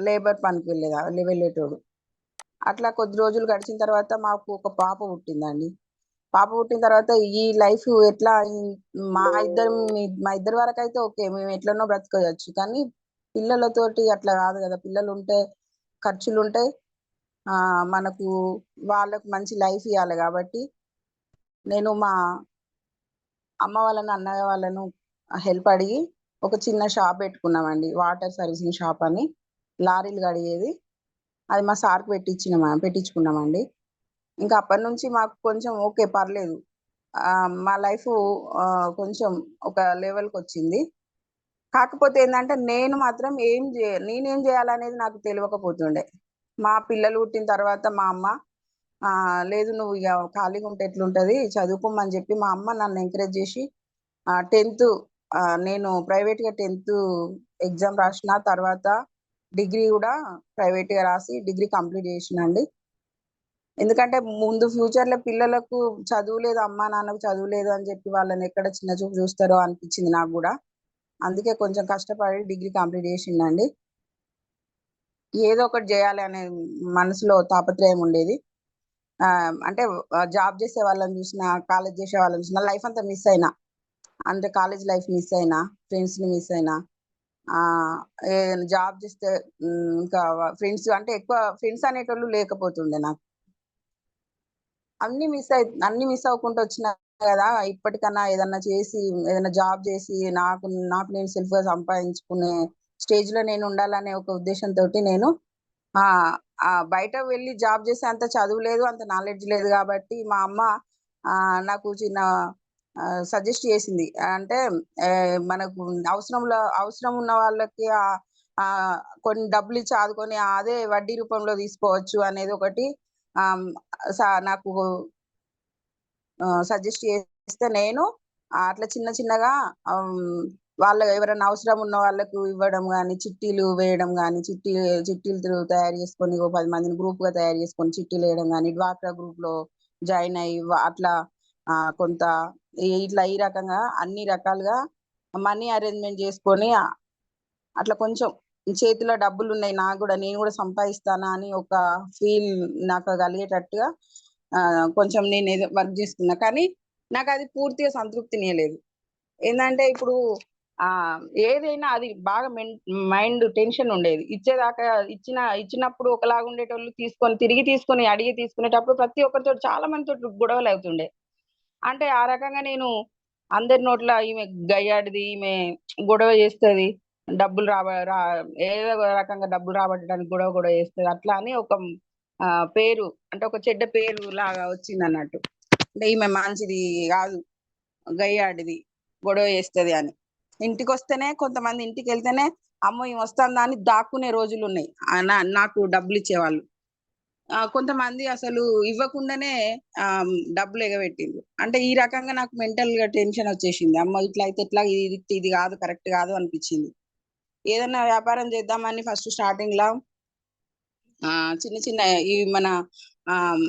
Labour పనికి వెళ్ళేటోడు. అట్లా కొద్ది రోజులు గడిచిన తర్వాత మాకు ఒక పాప పుట్టిందండి. పాప పుట్టిన తర్వాత ఈ లైఫ్ ఎట్లా మా ఇద్దరి వరకైతే ఓకే. మేము ఎట్లనో బ్రతకవచ్చు. కానీ పిల్లలతోటి అట్లా కాదు కదా! పిల్లలుంటే ఖర్చులుంటాయి. మనకు వాళ్ళకి మంచి లైఫ్ ఇయ్యాలి కాబట్టి నేను మా అమ్మ వాళ్ళను, అన్నయ్య వాళ్ళను హెల్ప్ అడిగి ఒక చిన్న షాప్ పెట్టుకున్నామండి. వాటర్ సర్వీసింగ్ షాప్ అని. లారీలు కడిగేది. అది మా సార్‌కి పెట్టించుకున్నామండి. ఇంకా అప్పటినుంచి మాకు కొంచెం ఓకే. పర్లేదు. మా లైఫు కొంచెం ఒక లెవెల్‌కొచ్చింది. కాకపోతే ఏందంటే నేను మాత్రం నేనేం జేయాలనేది నాకు తెలవకపోతుండే. మా పిల్లలు పుట్టిన తర్వాత మా అమ్మ లేదు నువ్వు ఇగ ఖాళీగుంటే ఎట్లుంటది చదువుకోమని జెప్పి మా అమ్మ నన్ను ఎంకరేజ్ జేసి 10థ్ నేను ప్రైవేట్‌గా 10థ్ ఎగ్జామ్ రాసిన. తర్వాత డిగ్రీ గూడా ప్రైవేట్‌గా రాసి డిగ్రీ కంప్లీట్ జేషినండి. ఎందుకంటే ముందు ఫ్యూచర్‌లో పిల్లలకు చదువు లేదు, అమ్మా నాన్నకు చదువు లేదు అని జెప్పి వాళ్ళని ఎక్కడ చిన్న చూపు జూస్తారో అనిపిచ్చింది నాకు గూడా. అందుకే కొంచెం కష్టపడి డిగ్రీ కంప్లీట్ జేషినండి. ఏదో ఒకటి జేయాలి అనే మనసులో తాపత్రయం ఉండేది. అంటే జాబ్ జేసే వాళ్ళని జూసినా, కాలేజ్ జేసే వాళ్ళని జూసినా లైఫ్ అంతా మిస్ అయినా. అంటే కాలేజ్ లైఫ్ మిస్ అయినా, ఫ్రెండ్స్‌ని మిస్ అయినా. ఏదైనా జాబ్ జేస్తే ఇంకా ఫ్రెండ్స్ అంటే ఎక్కువ ఫ్రెండ్స్ అనేటోళ్ళు లేకపోతుండే నాకు. అన్నీ మిస్ అవ్వుకుంటూ వచ్చినా గదా! ఇప్పటికన్నా ఏదన్నా చేసి, ఏదైనా జాబ్ జేసి నాకు నేను సెల్ఫ్‌గా సంపాదించుకునే స్టేజ్‌లో నేను ఉండాలనే ఒక ఉద్దేశ్యంతోటి నేను బయట వెళ్లి జాబ్ చేసే అంత చదువు లేదు, అంత నాలెడ్జ్ లేదు గాబట్టి మా అమ్మ నాకు చిన్న సజెస్ట్ చేసింది. అంటే మనకు అవసరం ఉన్న వాళ్ళకి కొన్ని డబ్బులిచ్చి ఆదుకొని అదే వడ్డీ రూపంలో తీసుకోవచ్చు అనేది ఒకటి ఆహ్, హ్మ్. నాకు సజెస్ట్ చేస్తే నేను అట్లా చిన్న చిన్నగా ఎవరైనా అవసరం ఉన్న వాళ్ళకు ఇవ్వడం గాని, చిట్టీలు వేయడం గాని, చిట్టీలు తయారు చేసుకొని ఓ 10 మందిని గ్రూప్‌గా తయారు చేసుకొని చిట్టీలేయడం గాని, డ్వాక్రా గ్రూప్‌లో జాయిన్ అయ్యి అట్లా కొంత ఈ రకంగా అన్ని రకాలుగా మనీ అరేంజ్‌మెంట్ చేసుకొని అట్లా కొంచెం చేతిలో డబ్బులున్నాయి నాకు గూడా. నేను గూడా సంపాదిస్తానా అని ఒక ఫీల్ నాకు కలిగేటట్టుగా కొంచెం నేనేదో వర్క్ జేస్తున్నా. కానీ నాకది పూర్తిగా సంతృప్తినియలేదు. ఏందంటే ఇప్పుడు ఏదైనా అది బాగా మైండ్ టెన్షన్ ఉండేది. ఇచ్చినప్పుడు ఒకలాగా ఉండేటోళ్ళు తిరిగి తీసుకొని అడిగి తీసుకునేటప్పుడు ప్రతి ఒక్కరితోటి చాలా మందితోటి గొడవలవుతుండే. అంటే ఆ రకంగా నేను అందరి నోట్ల ఈమె గయ్యాడిది, ఈమె గొడవ చేస్తది. డబ్బులు రాబ రా ఏదో ఒక రకంగా డబ్బులు రాబట్టడానికి గొడవ చేస్తది. అట్లా అని ఒక పేరు అంటే ఒక చెడ్డ పేరు లాగా వచ్చిందన్నట్టు. అంటే ఈమె మంచిది గాదు, గయ్యాడిది, గొడవ చేస్తది అని. కొంతమంది ఇంటికెళ్తేనే అమ్మో! ఈమె వస్తాందా అని దాక్కునే రోజులున్నాయి. నాకు డబ్బులిచ్చేవాళ్ళు. కొంతమంది అసలు ఇవ్వకుండానే డబ్బులు ఎగబెట్టిండ్రు. అంటే ఈ రకంగా నాకు మెంటల్‌గా టెన్షనొచ్చేసింది. అమ్మో! ఇట్లా అయితే ఎట్లా? ఇది గాదు, కరెక్ట్ గాదు అనిపిచ్చింది. ఏదన్నా వ్యాపారం చేద్దామని ఫస్ట్ స్టార్టింగ్‌ల చిన్న చిన్న ఈ మన ఆహ్,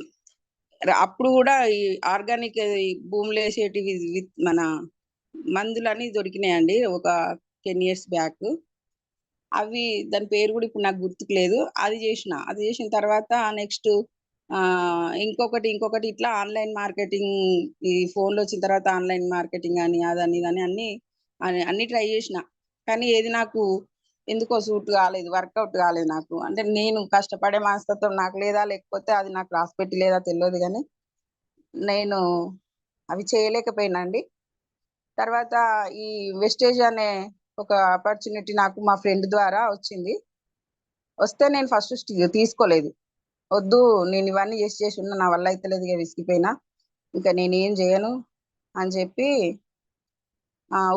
అప్పుడు గూడా ఈ ఆర్గానిక్ భూములేసేటివి మన మందులని దొరికినాయండి. ఒక 10 ఇయర్స్ బ్యాక్. దాని పేరు గూడా ఇప్పుడు నాకు గుర్తుకు లేదు. అది జేషిన. అది జేషిన తర్వాత నెక్స్ట్ ఇంకొకటి ఇట్లా ఆన్‌లైన్ మార్కెటింగ్ ఈ ఫోన్‌లొచ్చిన తర్వాత ఆన్‌లైన్ మార్కెటింగ్ అని, అదని, ఇదని అన్నీ ట్రై జేషిన. కానీ ఏది నాకు ఎందుకో సూట్ గాలేదు. వర్కౌట్ గాలేదు నాకు. అంటే నేను కష్టపడే మనస్తత్వం నాకు లేదా? లేకపోతే అది నాకు రాసిపెట్టి లేదా తెల్వదు గానీ, నేను అవి చేయలేకపోయినా అండి. తర్వాత ఈ వెస్టేజ్ అనే ఒక ఆపర్చునిటీ నాకు మా ఫ్రెండ్ ద్వారా వచ్చింది. వస్తే నేను ఫస్ట్ తీసుకోలేదు. వద్దు నేను ఇవన్నీ చేసి ఉన్నా నా వల్ల అయితలేదు ఇగ విసిగిపోయినా. ఇంక నేనేం జేయను అని జెప్పి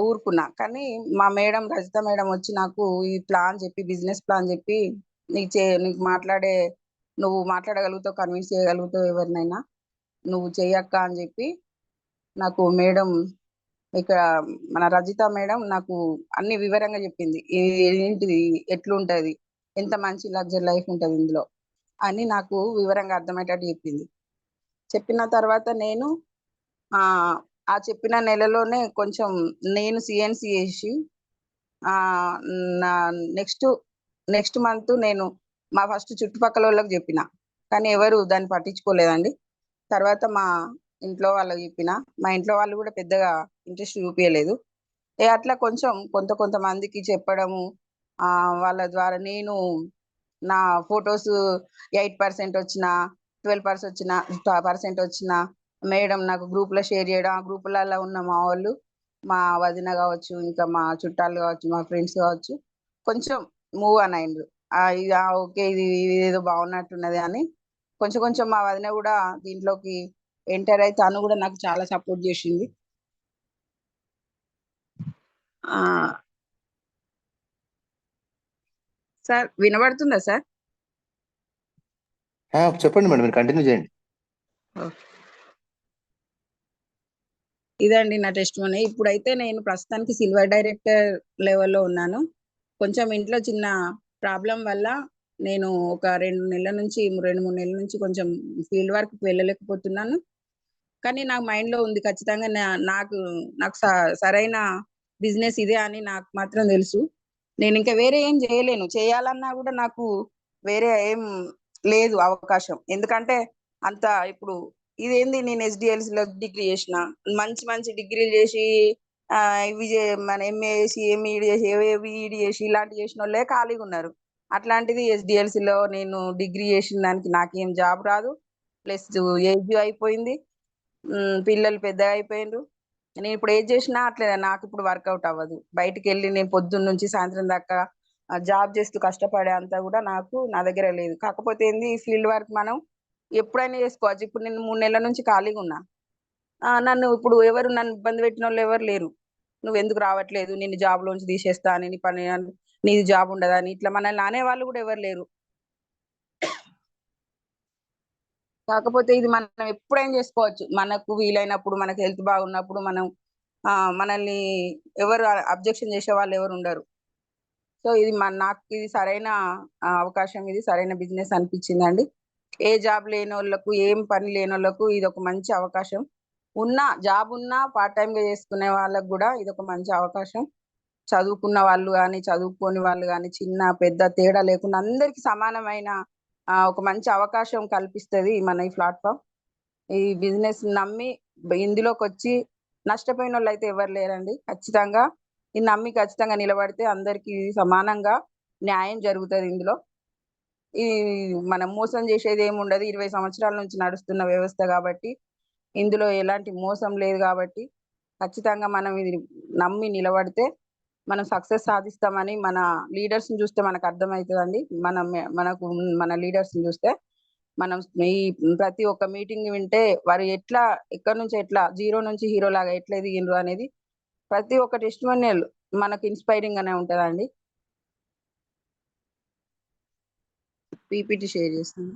ఊరుకున్నా. కానీ మా రజిత మేడం వచ్చి నాకు ఈ ప్లాన్ జెప్పి, బిజినెస్ ప్లాన్ జెప్పి నీకు నువ్వు మాట్లాడగలుగుతావు, కన్విన్స్ చేయగలుగుతావు ఎవరినైనా. నువ్వు చెయ్యక్క అని జెప్పి నాకు ఇక్కడ మన రజిత మేడం నాకు అన్ని వివరంగా జెప్పింది. ఏంటిది? ఎట్లుంటది? ఎంత మంచి లగ్జరీ లైఫ్ ఉంటది ఇందులో అని నాకు వివరంగా అర్థమయ్యేటట్టు జెప్పింది. చెప్పిన తర్వాత నేను ఆహ్, ఆ చెప్పిన నెలలోనే కొంచెం నేను సీఎన్‌సీ జేసి ఆహ్, నా నెక్స్ట్ నెక్స్ట్ మంత్ నేను మా ఫస్ట్ చుట్టుపక్కల వాళ్ళకి చెప్పిన, కానీ ఎవరు దాన్ని పట్టించుకోలేదండి. తర్వాత మా ఇంట్లో వాళ్ళకి చెప్పిన, మా ఇంట్లో వాళ్ళు కూడా పెద్దగా ఇంట్రెస్ట్ చూపించలేదు. అట్లా కొంచెం కొంతమందికి చెప్పడము, వాళ్ళ ద్వారా నేను నా ఫొటోస్ 8% వచ్చినా, 12% వచ్చినా మేడం నాకు గ్రూప్లో షేర్ చేయడం, ఆ గ్రూపులలో ఉన్న మా వాళ్ళు, మా వదిన కావచ్చు, ఇంకా మా చుట్టాలు కావచ్చు, మా ఫ్రెండ్స్ కావచ్చు, కొంచెం మూవ్ అని అయిండ్రు. ఇది ఓకే, ఇది ఏదో బాగున్నట్టున్నది అని కొంచెం కొంచెం మా వదిన కూడా దీంట్లోకి ఎంటర్ అయి తను కూడా నాకు చాలా సపోర్ట్ చేసింది. సార్ వినబడుతుందా సార్? చెప్పండి మేడం, మీరు కంటిన్యూ చేయండి. ఇదండి నా టెస్టిమనీ. ఇప్పుడైతే నేను ప్రస్తుతానికి సిల్వర్ డైరెక్టర్ లెవెల్లో ఉన్నాను. కొంచెం ఇంట్లో చిన్న ప్రాబ్లం వల్ల నేను ఒక 2 నెలల నుంచి 2-3 నెలల నుంచి కొంచెం ఫీల్డ్ వర్క్కి వెళ్ళలేకపోతున్నాను. కానీ నా మైండ్లో ఉంది ఖచ్చితంగా నాకు సరైన బిజినెస్ ఇదే అని నాకు మాత్రం తెలుసు. నేను ఇంకా వేరే ఏం చేయలేను. చేయాలన్నా కూడా నాకు వేరే ఏం లేదు అవకాశం. ఎందుకంటే అంత ఇప్పుడు ఇదేంది, నేను ఎస్డిఎల్సిలో డిగ్రీ చేసిన, మంచి మంచి డిగ్రీలు చేసి ఇవి మన ఎంఏ చేసి ఎంఈడి చేసి ఏఈడి చేసి ఇలాంటివి చేసిన వాళ్ళే ఖాళీగా ఉన్నారు. అట్లాంటిది ఎస్డిఎల్సిలో నేను డిగ్రీ చేసిన దానికి నాకేం జాబ్ రాదు, ప్లస్ ఏజ్ అయిపోయింది, పిల్లలు పెద్దగా అయిపోయిండ్రు. నేను ఇప్పుడు ఏది చేసినా అట్లే నాకు ఇప్పుడు వర్కౌట్ అవ్వదు. బయటికి వెళ్ళి నేను పొద్దున్న నుంచి సాయంత్రం దాకా జాబ్ చేస్తూ కష్టపడే అంతా కూడా నా దగ్గర లేదు. కాకపోతే ఏంది, ఫీల్డ్ వర్క్ మనం ఎప్పుడైనా చేసుకోవచ్చు. ఇప్పుడు నేను 3 నెలల నుంచి ఖాళీగా ఉన్నా. నన్ను ఇప్పుడు నన్ను ఇబ్బంది పెట్టిన వాళ్ళు ఎవరు లేరు. నువ్వు ఎందుకు రావట్లేదు, నిన్ను జాబ్ లోంచి తీసేస్తా అని, నీ పని నీది జాబ్ ఉండదని ఇట్లా మనల్ని అనేవాళ్ళు కూడా ఎవరు లేరు. కాకపోతే ఇది మనం ఎప్పుడైనా చేసుకోవచ్చు. మనకు వీలైనప్పుడు, మనకు హెల్త్ బాగున్నప్పుడు మనం మనల్ని ఎవరు అబ్జెక్షన్ చేసే వాళ్ళు ఎవరు ఉండరు. సో ఇది నాకు ఇది సరైన అవకాశం, ఇది సరైన బిజినెస్ అనిపించిందండి. ఏ జాబ్ లేని వాళ్ళకు, ఏం పని లేని వాళ్ళకు ఇది ఒక మంచి అవకాశం. జాబ్ ఉన్నా పార్ట్ టైంగా చేసుకునే వాళ్ళకు కూడా ఇది ఒక మంచి అవకాశం. చదువుకున్న వాళ్ళు కానీ, చదువుకోని వాళ్ళు కానీ, చిన్న పెద్ద తేడా లేకుండా అందరికీ సమానమైన ఒక మంచి అవకాశం కల్పిస్తుంది మన ఈ ప్లాట్ఫామ్. ఈ బిజినెస్ నమ్మి ఇందులోకి వచ్చి నష్టపోయిన వాళ్ళు అయితే ఎవరు లేరండి. ఖచ్చితంగా ఈ నమ్మి ఖచ్చితంగా నిలబడితే అందరికీ సమానంగా న్యాయం జరుగుతుంది. ఇందులో ఈ మనం మోసం చేసేది ఏమి ఉండదు. 20 సంవత్సరాల నుంచి నడుస్తున్న వ్యవస్థ కాబట్టి ఇందులో ఎలాంటి మోసం లేదు. కాబట్టి ఖచ్చితంగా మనం ఇది నమ్మి నిలబడితే మనం సక్సెస్ సాధిస్తామని మన లీడర్స్ని చూస్తే మనకు అర్థమవుతుందండి. మన లీడర్స్ని చూస్తే మనం ఈ ప్రతి ఒక్క మీటింగ్ వింటే వారు ఎక్కడి నుంచి ఎట్లా జీరో నుంచి హీరో లాగా ఎట్లా ఎదిగిండ్రు అనేది ప్రతి ఒక్క టెస్టిమోనియల్ మనకు ఇన్స్పైరింగ్ గానే ఉంటుందండి. పీపీటీ షేర్ చేస్తాను.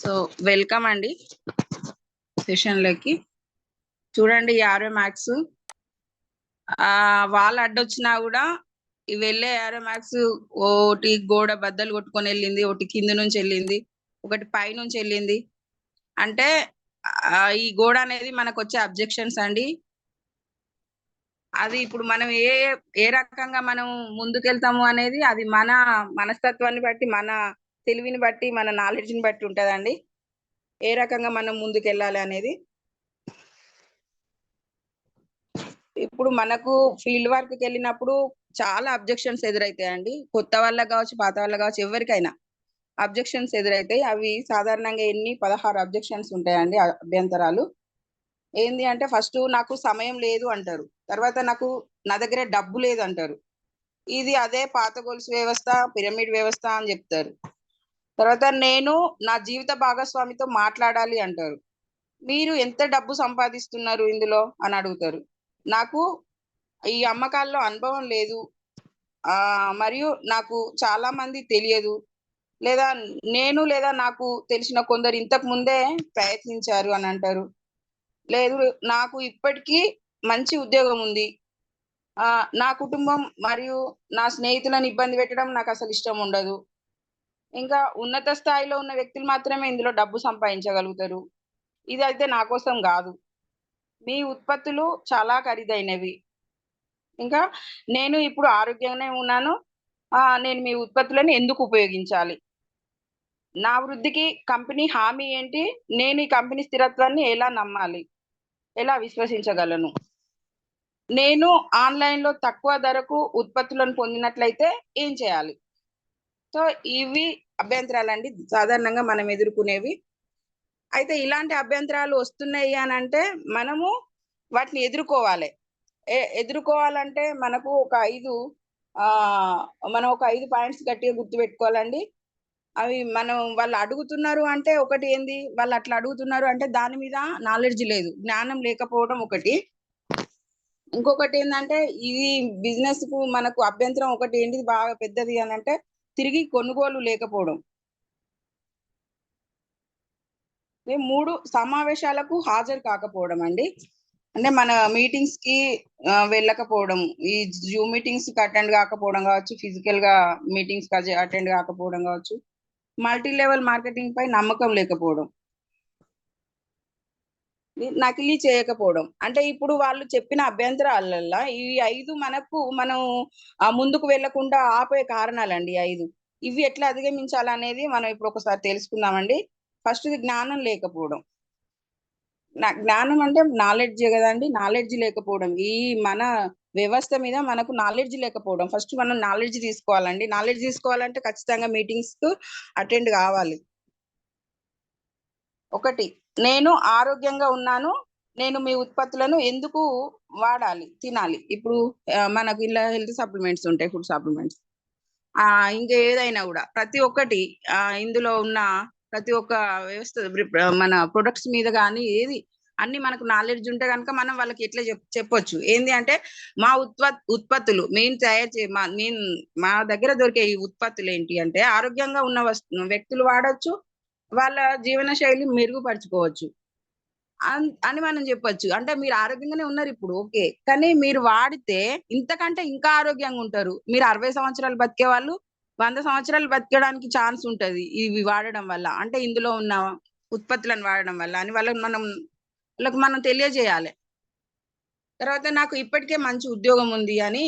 సో వెల్కమ్ అండి సెషన్లోకి. చూడండి 50 మార్క్స్ వాళ్ళు అడ్డొచ్చినా కూడా ఈ వెళ్ళే 50 మార్క్స్ ఒకటి గోడ బద్దలు కొట్టుకొని వెళ్ళింది, ఒకటి కింద నుంచి వెళ్ళింది, ఒకటి పై నుంచి వెళ్ళింది. అంటే ఈ గోడ అనేది మనకు వచ్చే అబ్జెక్షన్స్ అండి. అది ఇప్పుడు మనం ఏ రకంగా మనం ముందుకెళ్తాము అనేది అది మన మనస్తత్వాన్ని బట్టి, మన తెలివిని బట్టి, మన నాలెడ్జ్ని బట్టి ఉంటుందండి ఏ రకంగా మనం ముందుకెళ్ళాలి అనేది. ఇప్పుడు మనకు ఫీల్డ్ వర్క్కి వెళ్ళినప్పుడు చాలా అబ్జెక్షన్స్ ఎదురవుతాయండి. కొత్త వాళ్ళకి కావచ్చు, పాత వాళ్ళకి కావచ్చు, ఎవరికైనా అబ్జెక్షన్స్ ఎదురవుతాయి. అవి సాధారణంగా 16 అబ్జెక్షన్స్ ఉంటాయండి, అభ్యంతరాలు. ఏంది అంటే ఫస్ట్ నాకు సమయం లేదు అంటారు, తర్వాత నా దగ్గర డబ్బు లేదు అంటారు. ఇది అదే పాత గొలుసు వ్యవస్థ, పిరమిడ్ వ్యవస్థ అని చెప్తారు. తర్వాత నేను నా జీవిత భాగస్వామితో మాట్లాడాలి అంటారు. మీరు ఎంత డబ్బు సంపాదిస్తున్నారు ఇందులో అని అడుగుతారు. నాకు ఈ అమ్మకాల్లో అనుభవం లేదు, మరియు నాకు చాలా మంది తెలియదు, లేదా నేను లేదా నాకు తెలిసిన కొందరు ఇంతకు ముందే ప్రయత్నించారు అని అంటారు. లేదు, నాకు ఇప్పటికీ మంచి ఉద్యోగం ఉంది. నా కుటుంబం మరియు నా స్నేహితులను ఇబ్బంది పెట్టడం నాకు అసలు ఇష్టం ఉండదు. ఇంకా ఉన్నత స్థాయిలో ఉన్న వ్యక్తులు మాత్రమే ఇందులో డబ్బు సంపాదించగలుగుతారు. ఇదైతే నా కోసం గాదు. మీ ఉత్పత్తులు చాలా ఖరీదైనవి. ఇంకా నేను ఇప్పుడు ఆరోగ్యంగానే ఉన్నాను. నేను మీ ఉత్పత్తులను ఎందుకు ఉపయోగించాలి? నా వృద్ధికి కంపెనీ హామీ ఏంటి? నేను ఈ కంపెనీ స్థిరత్వాన్ని ఎలా నమ్మాలి? ఎలా విశ్వసించగలను? నేను ఆన్‌లైన్‌లో తక్కువ ధరకు ఉత్పత్తులను పొందినట్లయితే ఏం చేయాలి? సో, ఇవి అభ్యంతరాలండి సాధారణంగా మనం ఎదుర్కొనేవి. అయితే ఇలాంటి అభ్యంతరాలు వస్తున్నాయి అనంటే మనము వాటిని ఎదుర్కోవాలి. ఎదుర్కోవాలంటే మనకు ఒక 5 ఆహ్, మనం ఒక 5 పాయింట్స్ గట్టిగా గుర్తుపెట్టుకోవాలండి. అవి మనం వాళ్ళు అడుగుతున్నారు అంటే ఒకటి ఏంది? వాళ్ళు అట్లా అడుగుతున్నారు అంటే దాని మీద నాలెడ్జ్ లేదు. జ్ఞానం లేకపోవడం ఒకటి. ఇంకొకటేందంటే ఇది బిజినెస్‌కు మనకు అభ్యంతరం ఒకటి ఏంటిది బాగా పెద్దది అనంటే తిరిగి కొనుగోలు లేకపోవడం. 3 సమావేశాలకు హాజరు కాకపోవడం అండి. అంటే మన మీటింగ్స్‌కి వెళ్ళకపోవడం. ఈ జూమ్ మీటింగ్స్‌కి అటెండ్ కాకపోవడం కావచ్చు, ఫిజికల్‌గా మీటింగ్స్‌కి అటెండ్ కాకపోవడం కావచ్చు. మల్టీ లెవెల్ మార్కెటింగ్ పై నమ్మకం లేకపోవడం. నకిలీ చేయకపోవడం. అంటే ఇప్పుడు వాళ్ళు చెప్పిన అభ్యంతరాలల్ల ఈ 5 మనం ముందుకు వెళ్ళకుండా ఆపే కారణాలండి ఈ 5. ఇవి ఎట్లా అధిగమించాలనేది మనం ఇప్పుడు ఒకసారి తెలుసుకుందామండి. ఫస్ట్‌ది జ్ఞానం లేకపోవడం. జ్ఞానం అంటే నాలెడ్జే గదండీ! నాలెడ్జ్ లేకపోవడం. ఈ మన వ్యవస్థ మీద మనకు నాలెడ్జ్ లేకపోవడం. ఫస్ట్ మనం నాలెడ్జ్ తీసుకోవాలండి. నాలెడ్జ్ తీసుకోవాలంటే ఖచ్చితంగా మీటింగ్స్‌కు అటెండ్ గావాలి. ఒకటి, నేను ఆరోగ్యంగా ఉన్నాను. నేను మీ ఉత్పత్తులను ఎందుకు వాడాలి, తినాలి? ఇప్పుడు మనకు ఇలా హెల్త్ సప్లిమెంట్స్ ఉంటాయి. Food supplements. ఇంకా ఏదైనా గూడా ప్రతి ఒక్కటి ఇందులో ఉన్న ప్రతి ఒక్క వ్యవస్థ మన ప్రొడక్ట్స్ మీద గాని ఏది అన్నీ మనకు నాలెడ్జ్ ఉంటే గనుక మనం వాళ్ళకి ఎట్లా చెప్పొచ్చు. ఏంది అంటే మా ఉత్పత్తులు మేము తయారు చే మా మేము మా దగ్గర దొరికే ఈ ఉత్పత్తులేంటి అంటే ఆరోగ్యంగా ఉన్న వ్యక్తులు వాడొచ్చు. వాళ్ళ జీవన శైలి మెరుగుపరుచుకోవచ్చు. అని మనం జెప్పొచ్చు. అంటే మీరు ఆరోగ్యంగానే ఉన్నారిప్పుడు ఓకే. కానీ మీరు వాడితే ఇంతకంటే ఇంకా ఆరోగ్యంగుంటారు. మీరు 60 సంవత్సరాలు బతికేవాళ్ళు 100 సంవత్సరాలు బతకడానికి ఛాన్స్ ఉంటది. ఇవి వాడడం వల్ల. అంటే ఇందులో ఉన్న ఉత్పత్తులను వాడడం వల్ల అని వాళ్ళకి మనం తెలియజేయాలె. తర్వాత నాకు ఇప్పటికే మంచి ఉద్యోగం ఉంది అని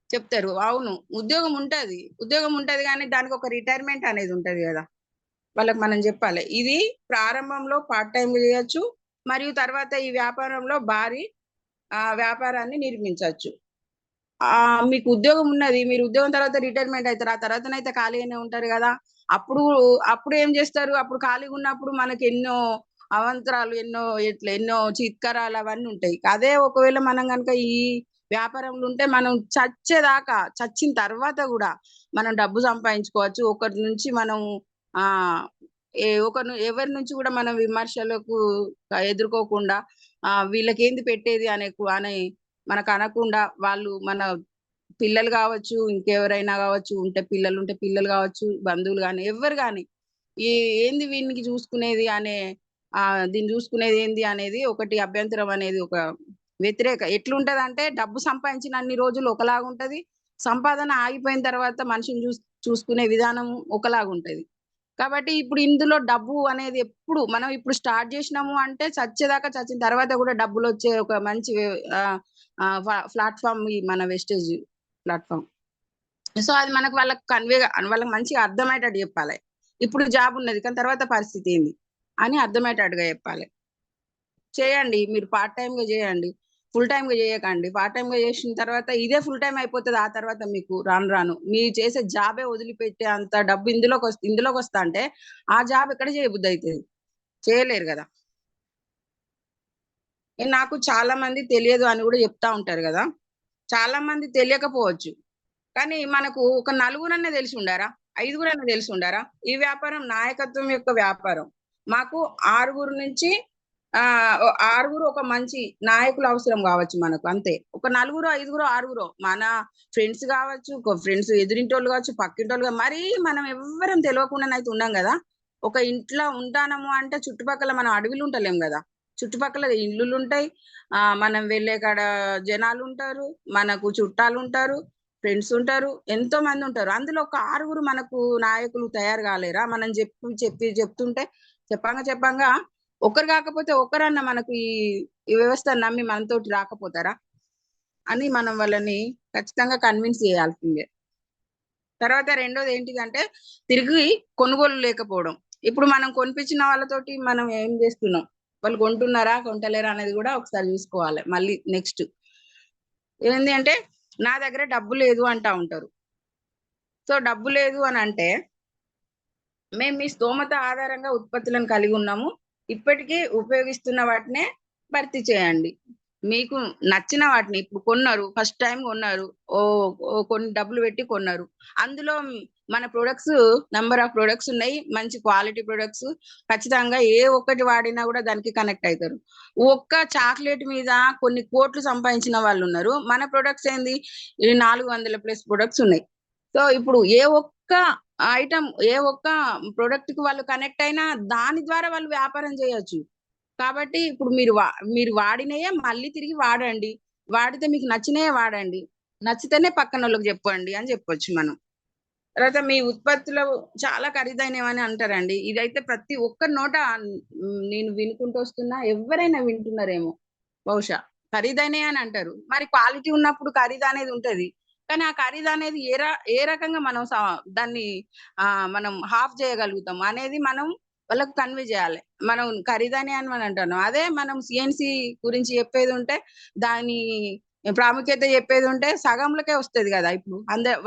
చెప్తారు. అవును. ఉద్యోగం ఉంటది గానీ దానికొక రిటైర్మెంట్ అనేది ఉంటది గదా! వాళ్ళకి మనం జెప్పాలి. ఇది ప్రారంభంలో పార్ట్ టైమ్‌గా జేయొచ్చు. మరియు తర్వాత ఈ వ్యాపారంలో భారీ వ్యాపారాన్ని నిర్మించొచ్చు. మీకు ఉద్యోగం ఉన్నది. మీరు ఉద్యోగం తర్వాత రిటైర్మెంట్ అయితారు. ఆ తర్వాతనైతే ఖాళీగానే ఉంటారు గదా! అప్పుడు అప్పుడేం జేస్తారు? అప్పుడు ఖాళీగున్నప్పుడు మనకెన్నో అవాంతరాలు, ఎన్నో చిత్కారాలు అవన్నీ ఉంటాయి. అదే ఒకవేళ మనం గనుక ఈ వ్యాపారంలో ఉంటే మనం చచ్చిన తర్వాత గూడా మనం డబ్బు సంపాదించుకోవచ్చు. ఒకరి నుంచి మనం ఆహ్, ఎవరి నుంచి గూడా మనం విమర్శలకు ఎదుర్కోకుండా వీళ్ళకేంది పెట్టేది అని మనకనకుండా వాళ్ళు మన పిల్లలు గావచ్చు, ఇంకెవరైనా గావచ్చు, పిల్లలుంటే పిల్లలు గావచ్చు, బంధువులు గాని, ఎవ్వరు గాని, ఈ ఏంది వీనికి చూసుకునేది అనే దీన్ని చూసుకునేదేంది అనేది ఒకటి అభ్యంతరం అనేది ఒక ఎట్లుంటదంటే డబ్బు సంపాదించినన్ని రోజులు ఒకలాగుంటది. సంపాదన ఆగిపోయిన తర్వాత మనిషిని చూసుకునే విధానం ఒకలాగుంటది. కాబట్టి ఇప్పుడు ఇందులో డబ్బు అనేది మనం ఇప్పుడు స్టార్ట్ జేసినాము అంటే చచ్చేదాకా చచ్చిన తర్వాత గూడా డబ్బులొచ్చే ఒక మంచి ఆహ్, ఆహ్, ప్లాట్‌ఫార్మ్ ఈ మన వెస్టేజ్ ప్లాట్‌ఫార్మ్. సో, అది వాళ్ళకి వాళ్ళకి మంచిగా అర్థమయ్యేటట్టు జెప్పాలె. ఇప్పుడు జాబ్ ఉన్నది. కానీ తర్వాత పరిస్థితి ఏంది? అని అర్థమయ్యేటట్టుగా జెప్పాలె. చేయండి. మీరు పార్ట్ టైమ్‌గా జేయండి. ఫుల్ టైమ్‌గా జేయకండి. పార్ట్ టైమ్‌గా జేసిన తర్వాత ఇదే ఫుల్ టైమ్ అయిపోతది ఆ తర్వాత మీకు రాను రాను. మీరు చేసే జాబే వదిలిపెట్టే అంత డబ్బు ఇందులోకొస్తా అంటే ఆ జాబ్ ఎక్కడ చేయబుద్దయితది? చేయలేరు గదా! నాకు చాలా మంది తెలియదు అని గూడా జెప్తా ఉంటారు గదా! చాలా మంది తెలియకపోవచ్చు. కానీ మనకు ఒక నలుగురన్నా తెలిసుండారా? ఐదుగురన్నా తెలిసుండారా? ఈ వ్యాపారం నాయకత్వం యొక్క వ్యాపారం. మాకు 6 నుంచి ఆరుగురు ఒక మంచి నాయకులు అవసరం కావచ్చు మనకు, అంతే. ఒక నలుగురు, ఐదుగురు, ఆరుగురు మన ఫ్రెండ్స్ కావచ్చు, ఫ్రెండ్స్ ఎదురింటోళ్ళు కావచ్చు, పక్కింటోళ్ళు మరీ మనం ఎవ్వరం తెలియకుండానైతే ఉన్నాం కదా. ఒక ఇంట్లో ఉంటానము అంటే చుట్టుపక్కల మనం అడవిలు ఉంటలేం కదా, చుట్టుపక్కల ఇల్లులు ఉంటాయి, మనం వెళ్ళే కాడ జనాలు ఉంటారు, మనకు చుట్టాలు ఉంటారు, ఫ్రెండ్స్ ఉంటారు, ఎంతో మంది ఉంటారు. అందులో ఒక ఆరుగురు మనకు నాయకులు తయారు కాలేరా? మనం చెప్తుంటే చెప్పంగా ఒకరు కాకపోతే ఒకరన్నా మనకు ఈ వ్యవస్థ నమ్మి మనతోటి రాకపోతారా అని మనం వాళ్ళని ఖచ్చితంగా కన్విన్స్ చేయాల్సిందే. తర్వాత రెండోది ఏంటిదంటే తిరిగి కొనుగోలు లేకపోవడం. ఇప్పుడు మనం కొనిపించిన వాళ్ళతోటి మనం ఏం చేస్తున్నాం, వాళ్ళు కొంటున్నారా కొంటలేరా అనేది కూడా ఒకసారి చూసుకోవాలి. మళ్ళీ నెక్స్ట్ ఏంది అంటే నా దగ్గర డబ్బు లేదు అంటా ఉంటారు. సో డబ్బు లేదు అని అంటే మేము మీ స్తోమత ఆధారంగా ఉత్పత్తులను కలిగి ఉన్నాము, ఇప్పటికీ ఉపయోగిస్తున్న వాటినే భర్తీ చేయండి. మీకు నచ్చిన వాటిని ఇప్పుడు కొన్నారు, ఫస్ట్ టైం కొన్నారు, కొన్ని డబ్బులు పెట్టి కొన్నారు, అందులో మన ప్రొడక్ట్స్ నెంబర్ ఆఫ్ ప్రొడక్ట్స్ ఉన్నాయి, మంచి క్వాలిటీ ప్రొడక్ట్స్, ఖచ్చితంగా ఏ ఒక్కటి వాడినా కూడా దానికి కనెక్ట్ అవుతారు. ఒక్క చాక్లెట్ మీద కొన్ని కోట్లు సంపాదించిన వాళ్ళు ఉన్నారు, మన ప్రొడక్ట్స్ ఏంది 400+ ప్రొడక్ట్స్ ఉన్నాయి. సో ఇప్పుడు ఏ ఒక్క ఐటమ్, ఏ ఒక్క ప్రొడక్ట్ కి వాళ్ళు కనెక్ట్ అయినా దాని ద్వారా వాళ్ళు వ్యాపారం చేయొచ్చు. కాబట్టి ఇప్పుడు మీరు వాడినయే మళ్ళీ తిరిగి వాడండి, వాడితే మీకు నచ్చినయే వాడండి, నచ్చితేనే పక్కనోళ్ళకి చెప్పండి అని చెప్పొచ్చు మనం. తర్వాత మీ ఉత్పత్తులు చాలా ఖరీదైనవని అంటారండి. ఇదైతే ప్రతి ఒక్కరి నోట నేను వినుకుంటూ వస్తున్నా, ఎవరైనా వింటున్నారేమో బహుశా. ఖరీదైనవి అని అంటారు, మరి క్వాలిటీ ఉన్నప్పుడు ఖరీదు అనేది ఉంటది. కానీ ఆ ఖరీదు అనేది ఏ రకంగా మనం దాన్ని మనం హాఫ్ చేయగలుగుతాం అనేది మనం వాళ్ళకు కన్వే చేయాలి. మనం ఖరీదైనవి అని మనం అంటున్నాం, అదే మనం సిఎన్సి గురించి చెప్పేది ఉంటే దాని ప్రాముఖ్యత చెప్పేది ఉంటే సగంలకే వస్తది కదా. ఇప్పుడు